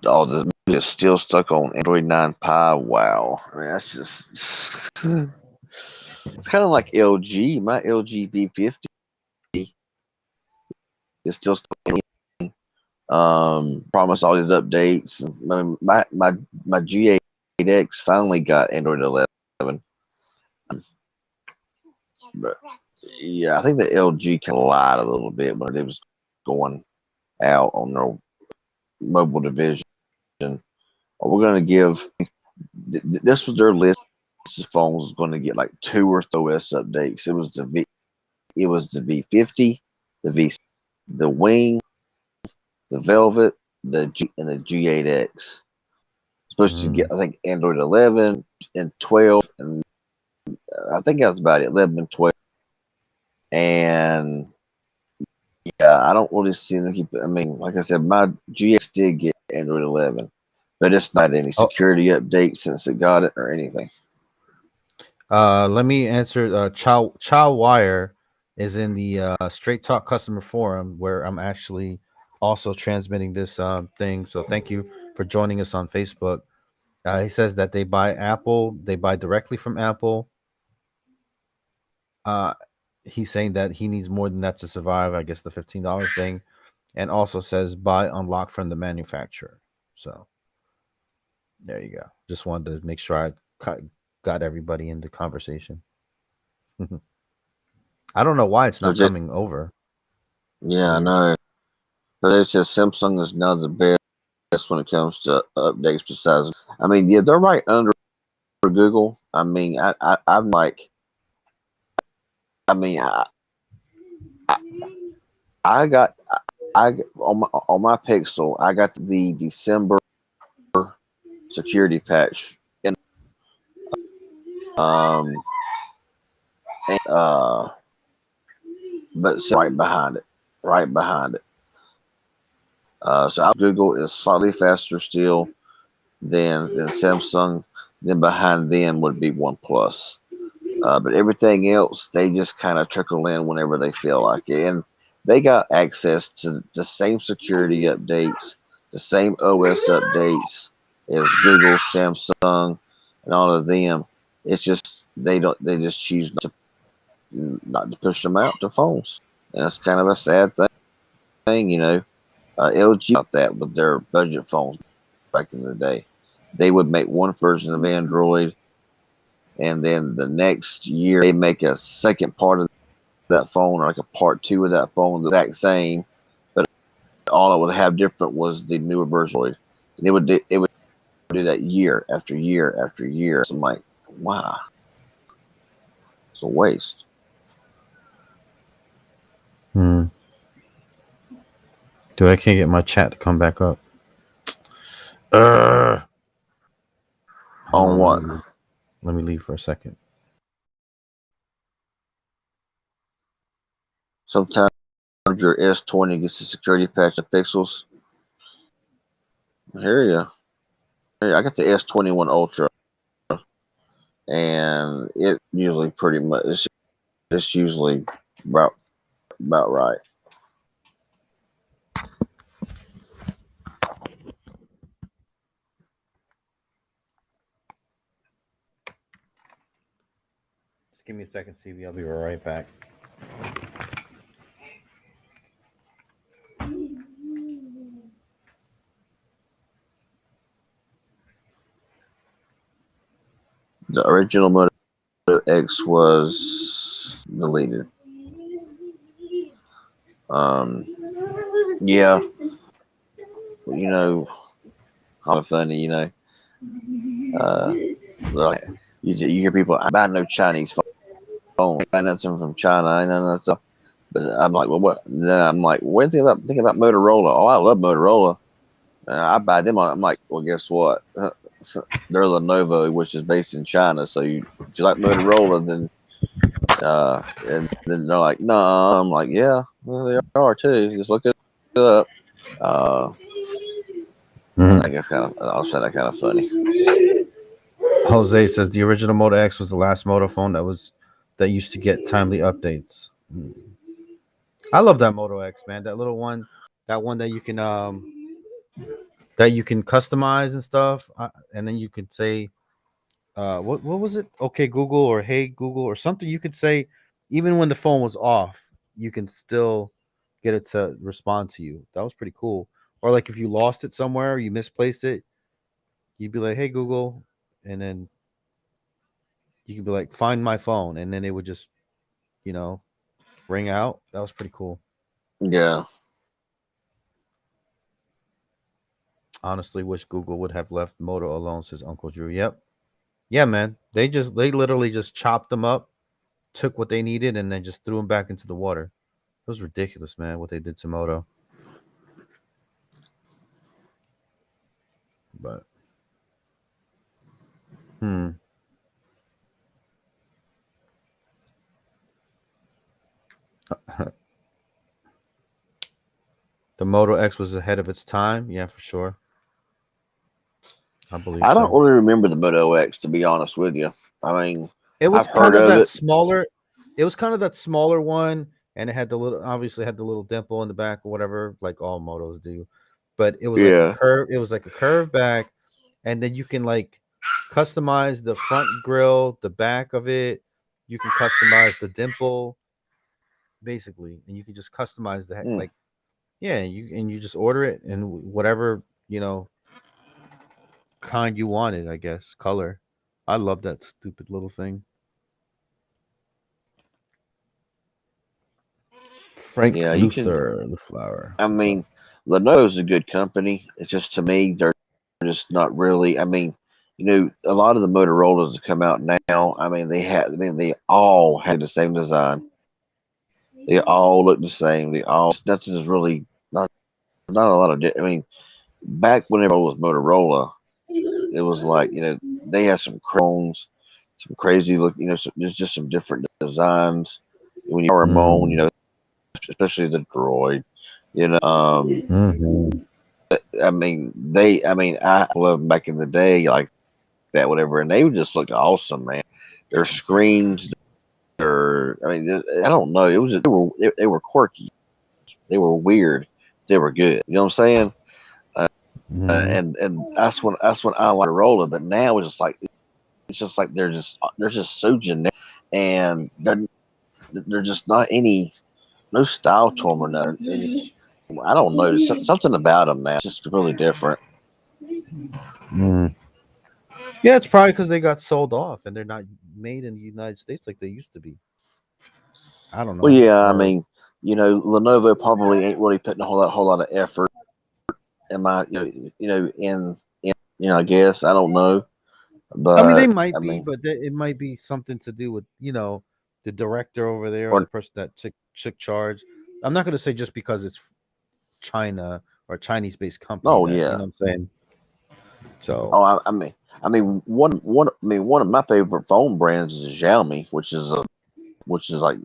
Speaker 2: Oh, the movie is still stuck on Android 9 Pie. Wow, I mean that's just. It's kind of like LG. My LG V50 is still stuck Promised all these updates. I mean, my G8X finally got Android 11. But yeah, I think the LG kind of lied a little bit when it was going out on their mobile division. We're going to give this was their list of phones was going to get like 2 or 3 OS updates. It was the V50, the V, the Wing, the Velvet, and the G8X. Supposed to get, I think, Android 11 and 12, and I think that's about it. 11 and 12, and yeah, I don't really see them keep. I mean, like I said, my GX did get Android 11, but it's not any security update since it got it or anything.
Speaker 1: Let me answer. Chow Wire is in the Straight Talk customer forum where I'm actually also transmitting this thing. So thank you for joining us on Facebook. He says that they buy Apple. They buy directly from Apple. He's saying that he needs more than that to survive. I guess the $15 thing, and also says buy unlock from the manufacturer. So there you go. Just wanted to make sure I got everybody in the conversation. I don't know why it's not coming over.
Speaker 2: Yeah, I know. But it says Samsung is now the best when it comes to updates. Besides, I mean, yeah, they're right under Google. I mean, I'm like, I mean, I got on my Pixel, I got the December security patch, and um, and, but it's right behind it, right behind it. So Google is slightly faster still than Samsung. Then behind them would be OnePlus. But everything else, they just kind of trickle in whenever they feel like it. And they got access to the same security updates, the same OS updates as Google, Samsung, and all of them. It's just they just choose not to push them out to phones. And that's kind of a sad thing, you know. LG got that with their budget phones back in the day. They would make one version of Android, and then the next year they make a second part of that phone, or like a part 2 of that phone, the exact same, but all it would have different was the newer version. And it would do that year after year after year. So I'm like, wow, it's a waste.
Speaker 1: Dude, I can't get my chat to come back up.
Speaker 2: On what?
Speaker 1: Let me leave for a second.
Speaker 2: Sometimes your S20 gets a security patch of pixels. Here you go. I got the S21 Ultra, and it usually pretty much it's usually about right.
Speaker 1: Just give me a second, CB. I'll be right back.
Speaker 2: The original Moto X was deleted. Yeah, you know, kind of funny, you know. Like you hear people, I buy no Chinese phone, financing from China, I know that stuff. But I'm like, well, what? Then I'm like, what do you think about Motorola? Oh, I love Motorola. I buy them. I'm like, well, guess what? They're Lenovo, which is based in China. So if you like Motorola, then and then they're like, no. I'm like, yeah, well, they are too. Just look it up. And I guess I'll say that kind of funny.
Speaker 1: Jose says the original Moto X was the last Moto phone that used to get timely updates. I love that Moto X, man. That little one, that one that you can customize and stuff, and then you could say, what was it? Okay, Google, or Hey Google, or something. You could say even when the phone was off, you can still get it to respond to you. That was pretty cool. or like if you lost it somewhere, you misplaced it, you'd be like, "Hey Google," and then you could be like, "Find my phone," and then it would just, you know, ring out. That was pretty cool.
Speaker 2: Yeah.
Speaker 1: Honestly, wish Google would have left Moto alone, says Uncle Drew. Yep. Yeah, man. They literally just chopped them up, took what they needed, and then just threw them back into the water. It was ridiculous, man, what they did to Moto. But hmm. The Moto X was ahead of its time. Yeah, for sure. I believe
Speaker 2: I don't
Speaker 1: so.
Speaker 2: really remember the Moto X, to be honest with you. I mean,
Speaker 1: It was
Speaker 2: I've heard
Speaker 1: kind of
Speaker 2: of
Speaker 1: that
Speaker 2: it.
Speaker 1: smaller. It was kind of that smaller one, and it had the little, obviously had the little dimple in the back or whatever, like all motos do. But it was like a
Speaker 2: Yeah.
Speaker 1: curve. It was like a curved back, and then you can like customize the front grill, the back of it. You can customize the dimple, basically, and you can just customize the
Speaker 2: Hmm.
Speaker 1: like, yeah. You just order it and whatever kind you wanted, I guess, color. I love that stupid little thing. Frank
Speaker 2: Yeah, you can.
Speaker 1: Luther, the flower.
Speaker 2: I
Speaker 1: What's up?
Speaker 2: mean, Lenovo's a good company. It's just to me, they're just not really. I mean, a lot of the Motorola's that come out now. I mean, they all had the same design. They all look the same. They all nothing is really not a lot of. I mean, back whenever it was Motorola, it was like they had some clones, some crazy look. There's just some different designs. When you power them on,
Speaker 1: Mm.
Speaker 2: especially the Droid.
Speaker 1: Hmm.
Speaker 2: I love them back in the day like that, whatever, and they would just look awesome, man. Their screens, I don't know. They were quirky, they were weird, they were good. You know what I'm saying?
Speaker 1: Hmm.
Speaker 2: And that's when I like Roller, but now it's just like they're just so generic, and they're just not any no style to them or nothing. I don't know, something about them now. It's just really different.
Speaker 1: Mm. Yeah, it's probably because they got sold off and they're not made in the United States like they used to be. I don't
Speaker 2: Well,
Speaker 1: know.
Speaker 2: yeah, I
Speaker 1: Or
Speaker 2: mean, Lenovo probably ain't really putting a whole lot of effort in my, I guess I don't know,
Speaker 1: I mean, they
Speaker 2: but
Speaker 1: might
Speaker 2: I
Speaker 1: be,
Speaker 2: mean,
Speaker 1: but it might be something to do with the director over there or the
Speaker 2: or
Speaker 1: person that took charge. I'm not going to say just because it's China or Chinese based company
Speaker 2: oh
Speaker 1: that
Speaker 2: yeah,
Speaker 1: I'm saying. So
Speaker 2: oh one of my favorite phone brands is Xiaomi, which is like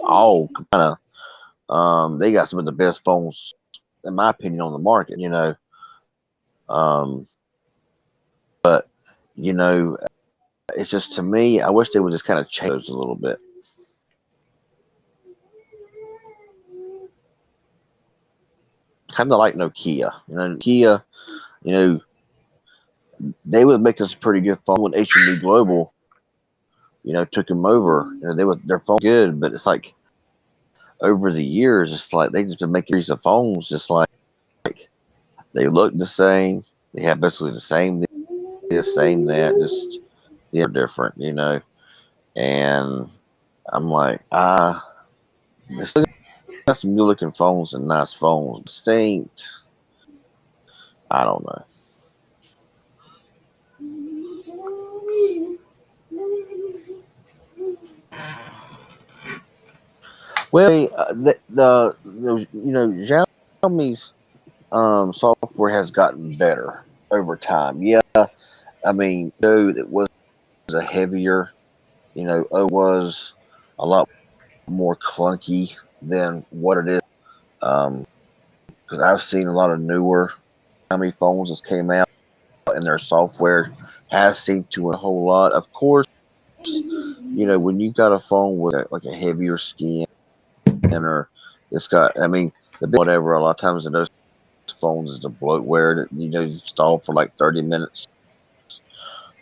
Speaker 2: all kind of they got some of the best phones in my opinion on the market. Um, but you know, it's just to me, I wish they would just kind of change those a little bit. Kind of like Nokia. Nokia, you know, they would make us a pretty good phone when H&D Global, took them over. Their phone good, but it's like over the years, it's like they just been making these phones just like they look the same. They have basically the same that, just different. And I'm like, they still got some good looking phones and nice phones. Distinct. I don't know. Well, Xiaomi's software has gotten better over time. Yeah, I mean, it was a heavier, was a lot more clunky than what it is. Because I've seen a lot of newer Xiaomi phones that came out, and their software has seemed to a whole lot. Of course, when you've got a phone with like a heavier skin, or it's got, I mean, whatever. A lot of times in those phones is the bloatware that you install for like 30 minutes.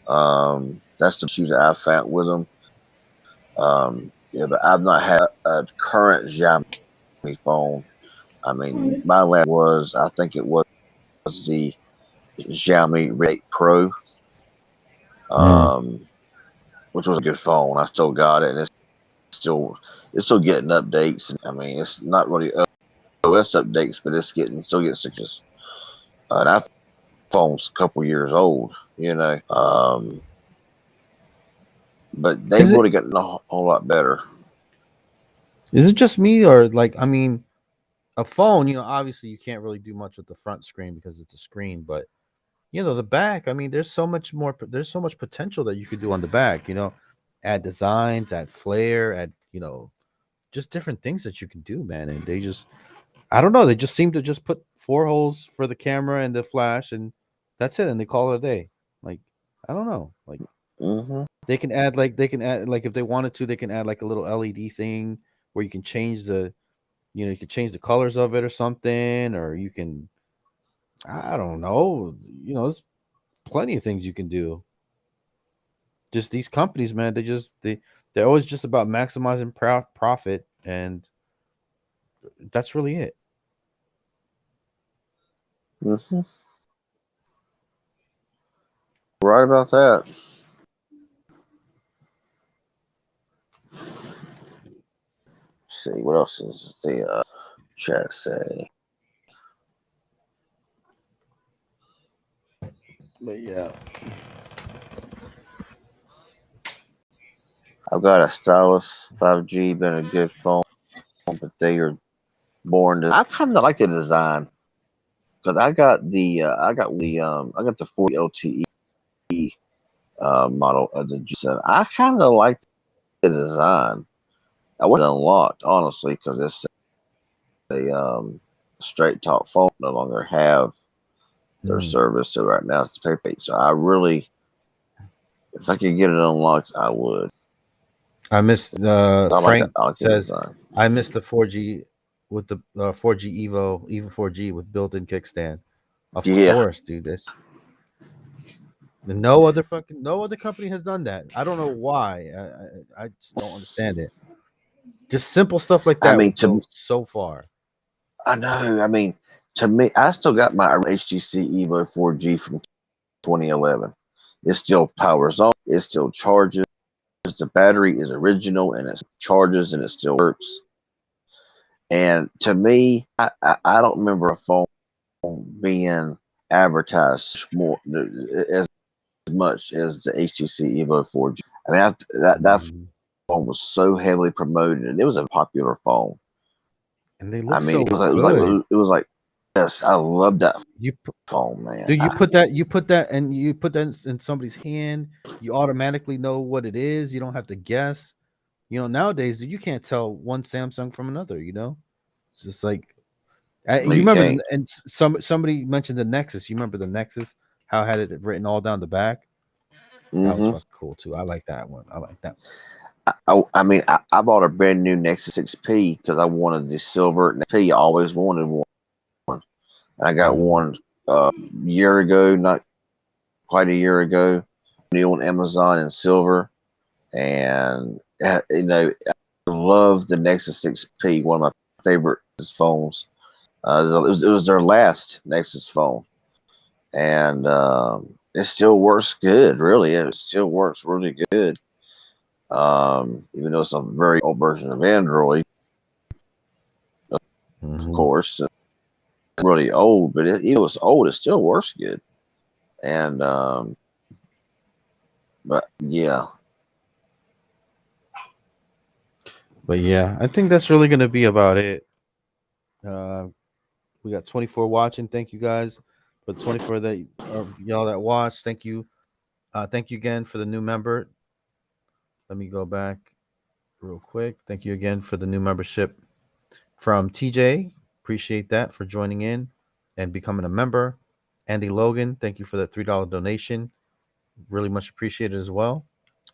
Speaker 2: That's the issue that I've found with them. Yeah, but I've not had a current Xiaomi phone I mean, my last was, I think it was the Xiaomi Redmi 8 Pro,
Speaker 1: Mm.
Speaker 2: um, which was a good phone. I still got it, and still it's still getting updates. I mean, it's not really OS updates, but it's getting still getting sixes. That phone's a couple years old, you know. But they've
Speaker 1: Is it
Speaker 2: really gotten a whole lot better.
Speaker 1: is it just me, or like, I mean, a phone, obviously you can't really do much with the front screen because it's a screen, but the back, I mean, there's so much potential that you could do on the back, add designs, add flair, add, just different things that you can do, man. And they just, I don't know, they just seem to just put four holes for the camera and the flash, and that's it, and they call it a day. Like, I don't know, like
Speaker 2: Hmm.
Speaker 1: they can add, if they wanted to, they can add like a little LED thing where you can change the colors of it or something, or you can, I don't know, there's plenty of things you can do. Just these companies, man, they're always just about maximizing profit, and that's really it.
Speaker 2: Hmm. Right about that. Let's see what else is the chat say.
Speaker 1: But yeah.
Speaker 2: I've got a Stylus 5G, been a good phone, but they are born to. I kind of like the design because I got the 40 LTE model of the G7. I kind of like the design. I wasn't unlocked honestly because it's a straight talk phone no longer have their
Speaker 1: Mm.
Speaker 2: service. So right now it's paper. So I really, if I could get it unlocked, I would.
Speaker 1: I miss
Speaker 2: I like that.
Speaker 1: Frank
Speaker 2: I like the
Speaker 1: says
Speaker 2: design.
Speaker 1: I miss the 4G with the 4G Evo 4G with built-in kickstand. Of
Speaker 2: Yeah,
Speaker 1: course, dude. That's no other company has done that. I don't know why. I just don't understand it. Just simple stuff like
Speaker 2: I
Speaker 1: that
Speaker 2: mean
Speaker 1: would go
Speaker 2: to
Speaker 1: so far.
Speaker 2: I know. I mean to me, I still got my HTC Evo 4G from 2011. It still powers on. It still charges. The battery is original and it charges and it still works. And to me, I don't remember a phone being advertised more as much as the HTC Evo 4G. I mean, that
Speaker 1: Mhm.
Speaker 2: phone was so heavily promoted, and it was a popular phone.
Speaker 1: And they
Speaker 2: I
Speaker 1: look
Speaker 2: mean,
Speaker 1: so good.
Speaker 2: it was like yes, I love that
Speaker 1: You pu-
Speaker 2: phone, man.
Speaker 1: Dude, you put that in somebody's hand, you automatically know what it is. You don't have to guess. Nowadays, dude, you can't tell one Samsung from another. It's just like,
Speaker 2: No,
Speaker 1: you
Speaker 2: you
Speaker 1: remember,
Speaker 2: can't.
Speaker 1: and somebody mentioned the Nexus. You remember the Nexus? How had it written all down the back? That was
Speaker 2: Hmm.
Speaker 1: fucking cool too. I like that one. I like that.
Speaker 2: I mean, I bought a brand new Nexus 6P because I wanted the silver P. I always wanted one. And I got
Speaker 1: Mhm.
Speaker 2: one year ago, not quite a year ago, new on Amazon in silver. And, I love the Nexus 6P, one of my favorite phones. It was their last Nexus phone. And it still works good, really. It still works really good. Even though it's a very old version of Android, of
Speaker 1: Mhm.
Speaker 2: course, really old, but even though it's old, it still works good. And but yeah,
Speaker 1: But yeah, I think that's really gonna be about it. Uh, we got 24 watching. Thank you guys for 24 that y'all that watch. Thank you. Thank you again for the new member. Let me go back real quick. Thank you again for the new membership from TJ. Appreciate that for joining in and becoming a member. Andy Logan, thank you for that $3 donation. Really much appreciated as well.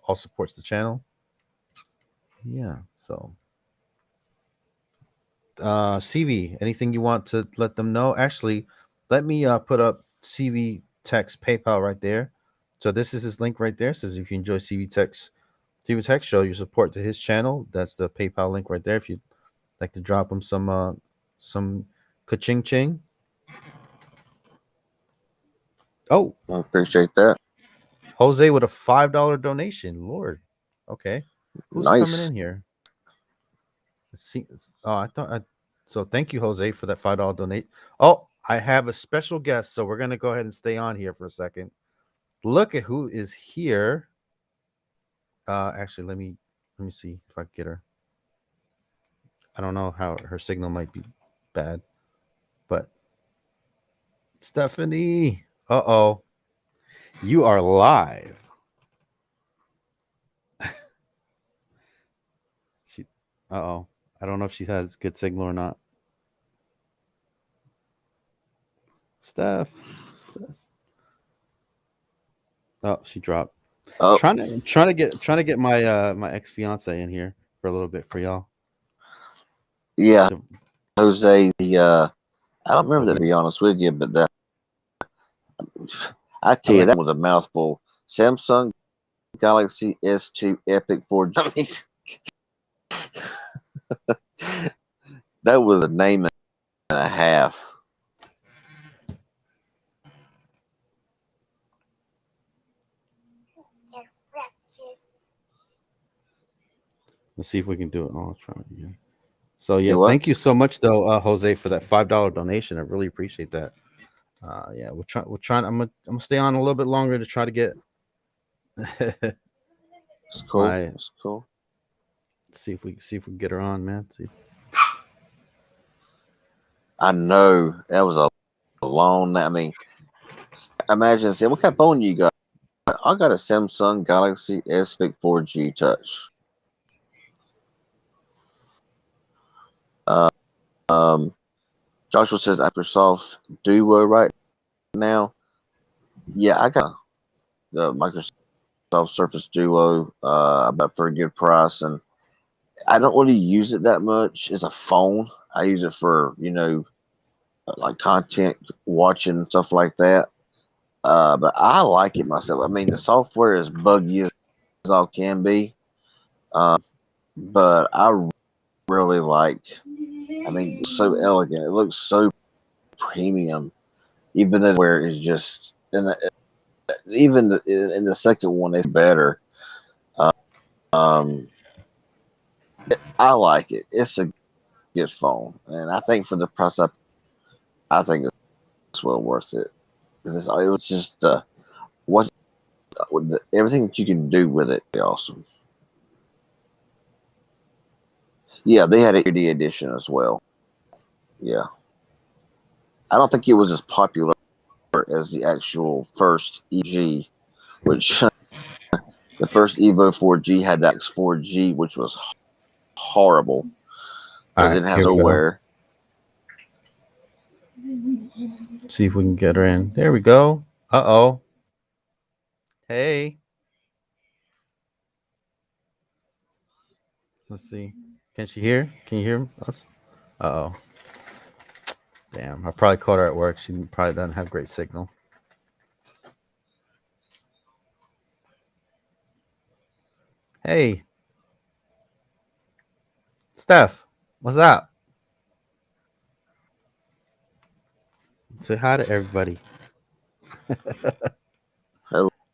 Speaker 1: All supports the channel. Yeah. So, CV, anything you want to let them know? Actually, let me put up CV Tech's PayPal right there. So this is his link right there. It says if you enjoy CV Tech, show your support to his channel. That's the PayPal link right there. If you'd like to drop him some Ka-ching ching. Oh,
Speaker 2: I appreciate that.
Speaker 1: Jose with a $5 donation. Lord. Okay. Who's coming
Speaker 2: Nice.
Speaker 1: in here? Let's see. Oh, I thought I so thank you, Jose, for that $5 donate. Oh, I have a special guest, so we're gonna go ahead and stay on here for a second. Look at who is here. Actually, let me see if I can get her. I don't know how her signal might be bad, but Stephanie. Uh-oh. You are live. She uh-oh. I don't know if she has good signal or not. Steph. Oh, she dropped.
Speaker 2: Oh,
Speaker 1: Trying to get my my ex fiance in here for a little bit for y'all.
Speaker 2: yeah,
Speaker 1: So,
Speaker 2: Jose. I don't
Speaker 1: so
Speaker 2: remember that to be honest with you, but I
Speaker 1: I
Speaker 2: tell you
Speaker 1: like
Speaker 2: that was a mouthful. Samsung Galaxy S2 Epic 4G. That was a name and a half.
Speaker 1: let's see if we can do it. Oh, I'll try it again. So yeah,
Speaker 2: Do what?
Speaker 1: thank you so much though, Jose, for that $5 donation. I really appreciate that. Yeah, we're trying. I'm gonna stay on a little bit longer to try to get
Speaker 2: It's cool.
Speaker 1: my
Speaker 2: It's cool.
Speaker 1: see if we can get her on, man. See.
Speaker 2: I know that was a long. I mean, imagine saying, "What kind of phone you got?" I got a Samsung Galaxy S Pic 4G Touch. Uh, um, Joshua says Microsoft Duo right now. Yeah, I got the Microsoft Surface Duo about for a good price, and I don't really use it that much as a phone. I use it for like content watching and stuff like that. But I like it myself. I mean, the software is buggy as all can be, but I really like. I mean, it's so elegant. It looks so premium, even though where is just in the second one it's better. Um, I like it. It's a good phone, and I think for the price, I think it's well worth it. It was just what everything that you can do with it, awesome. Yeah, they had a 3D edition as well. Yeah, I don't think it was as popular as the actual first EG, which the first Evo 4G had that 4G, which was horrible
Speaker 1: All
Speaker 2: because it
Speaker 1: right,
Speaker 2: didn't have
Speaker 1: here we go.
Speaker 2: nowhere.
Speaker 1: See if we can get her in. There we go. Uh-oh. Hey. Let's see. Can she hear? Can you hear us? Uh-oh. Damn. I probably caught her at work. She probably doesn't have great signal. Hey, Steph. What's up? Say hi to everybody.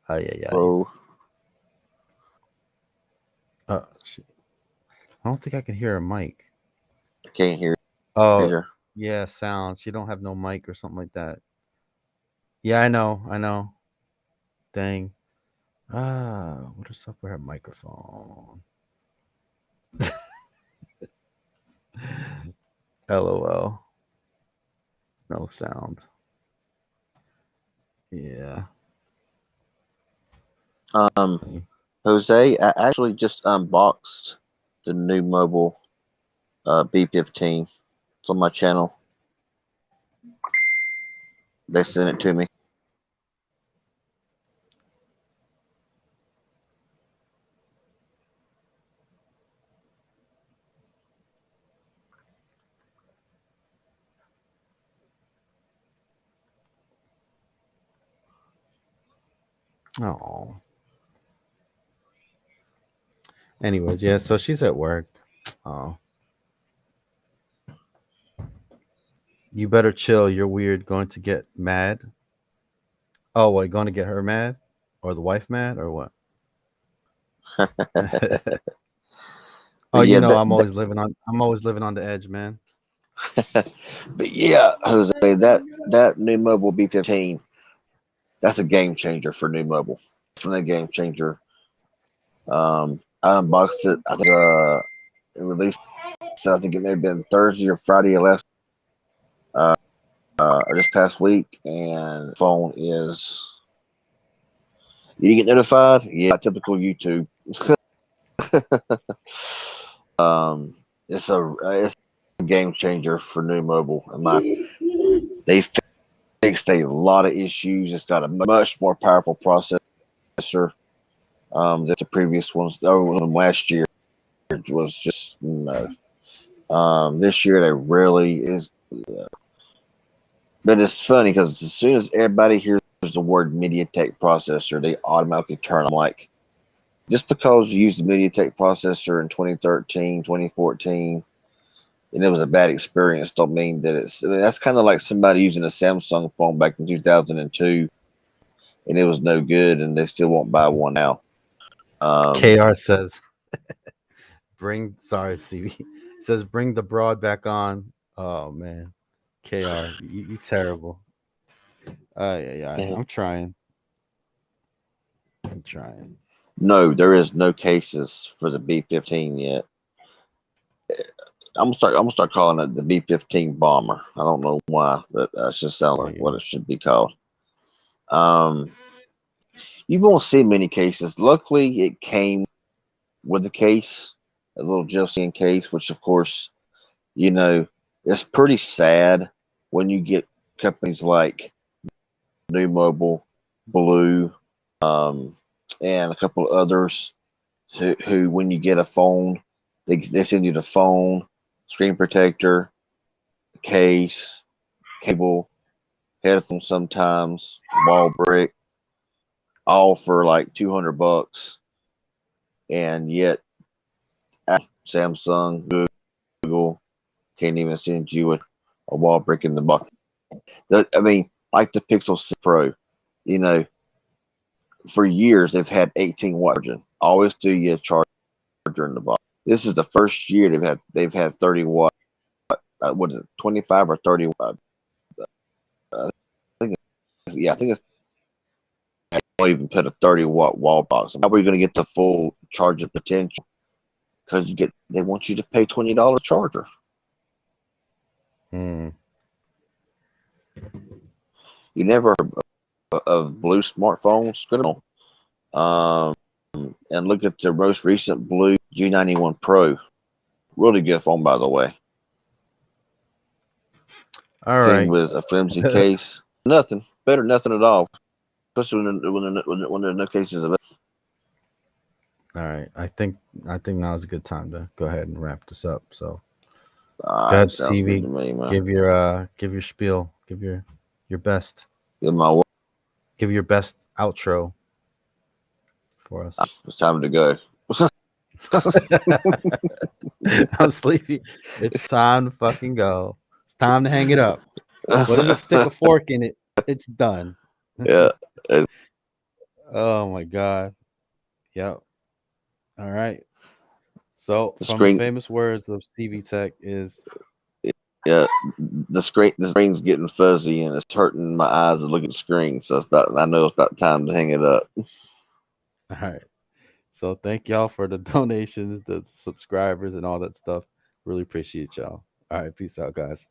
Speaker 1: Oh yeah, yeah.
Speaker 2: Hello,
Speaker 1: Shit. I don't think I can hear her mic.
Speaker 2: I can't hear
Speaker 1: Oh,
Speaker 2: either.
Speaker 1: yeah, sound. She don't have no mic or something like that. Yeah, I know. I know. Dang. What is up with her microphone? LOL. No sound. Yeah.
Speaker 2: Um, Jose, I actually just unboxed the new mobile B15. It's on my channel. They sent it to me.
Speaker 1: Oh. Anyways, yeah. So she's at work. Oh. You better chill. You're weird. Going to get mad. Oh, what? Going to get her mad, or the wife mad, or what? Oh,
Speaker 2: But yeah,
Speaker 1: I'm always living on the edge, man.
Speaker 2: but yeah, Jose, that new mobile B15, that's a game changer for new mobile. From the game changer. I unboxed it. I think it released. I think it may have been Thursday or Friday of last uh, or this past week, and phone is. You get notified? Yeah, typical YouTube. um, it's a game changer for new mobile. They fixed a lot of issues. It's got a much more powerful processor than the previous ones. Oh, last year it was just no. This year they really is. But it's funny because as soon as everybody hears the word MediaTek processor, they automatically turn. I'm like, just because you used the MediaTek processor in 2013, 2014, and it was a bad experience, don't mean that it's. I mean, that's kind of like somebody using a Samsung phone back in 2002, and it was no good, and they still won't buy one now. Um,
Speaker 1: Kr says, "Bring." Sorry, CV says, "Bring the broad back on." Oh man, Kr, you terrible. Yeah. I'm trying. I'm trying.
Speaker 2: no, there is no cases for the B15 yet. I'm gonna start calling it the B15 bomber. I don't know why, but that just sounds
Speaker 1: There
Speaker 2: like
Speaker 1: you
Speaker 2: what
Speaker 1: go.
Speaker 2: it should be called. Um, you won't see many cases. Luckily, it came with the case, a little Jilcian case, which of course, you know, it's pretty sad when you get companies like New Mobile, Blue, um, and a couple of others who when you get a phone, they send you the phone, screen protector, case, cable, headphones sometimes, wall brick, all for like $200, and yet Samsung, Google can't even send you a wall brick in the box. I mean, like the Pixel 6 Pro, you know, for years they've had 18-watt charging. Always do you a charger in the box. This is the first year they've had 30-watt. What is it, 25 or 30 watt? I think I think it's not even put a 30-watt wall box. How are you going to get the full charging potential? Because they want you to pay $20 charger.
Speaker 1: Hmm.
Speaker 2: You never heard of Blue smartphones? Good on. Um, and look at the most recent Blue G91 Pro. Really good phone, by the way.
Speaker 1: All
Speaker 2: Came
Speaker 1: right.
Speaker 2: with a flimsy case. Nothing better, nothing at all. Especially when there's no cases of it.
Speaker 1: All right. I think now is a good time to go ahead and wrap this up. So
Speaker 2: All
Speaker 1: go
Speaker 2: right,
Speaker 1: ahead,
Speaker 2: sounds good
Speaker 1: CV.
Speaker 2: to me, man.
Speaker 1: Give your spiel. Give your best.
Speaker 2: Give my word.
Speaker 1: Give your best outro for us.
Speaker 2: It's time to go.
Speaker 1: I'm sleepy. It's time to fucking go. It's time to hang it up. What does it? Stick a fork in it. It's done.
Speaker 2: Yeah,
Speaker 1: Oh my god. Yep. All right. So,
Speaker 2: the
Speaker 1: from the
Speaker 2: screen.
Speaker 1: famous words of Stevie Tech is
Speaker 2: Yeah, the screen's getting fuzzy and it's hurting my eyes to look at the screen. So I know it's about time to hang it up.
Speaker 1: all right. So, thank y'all for the donations, the subscribers, and all that stuff. Really appreciate y'all. All right. Peace out, guys.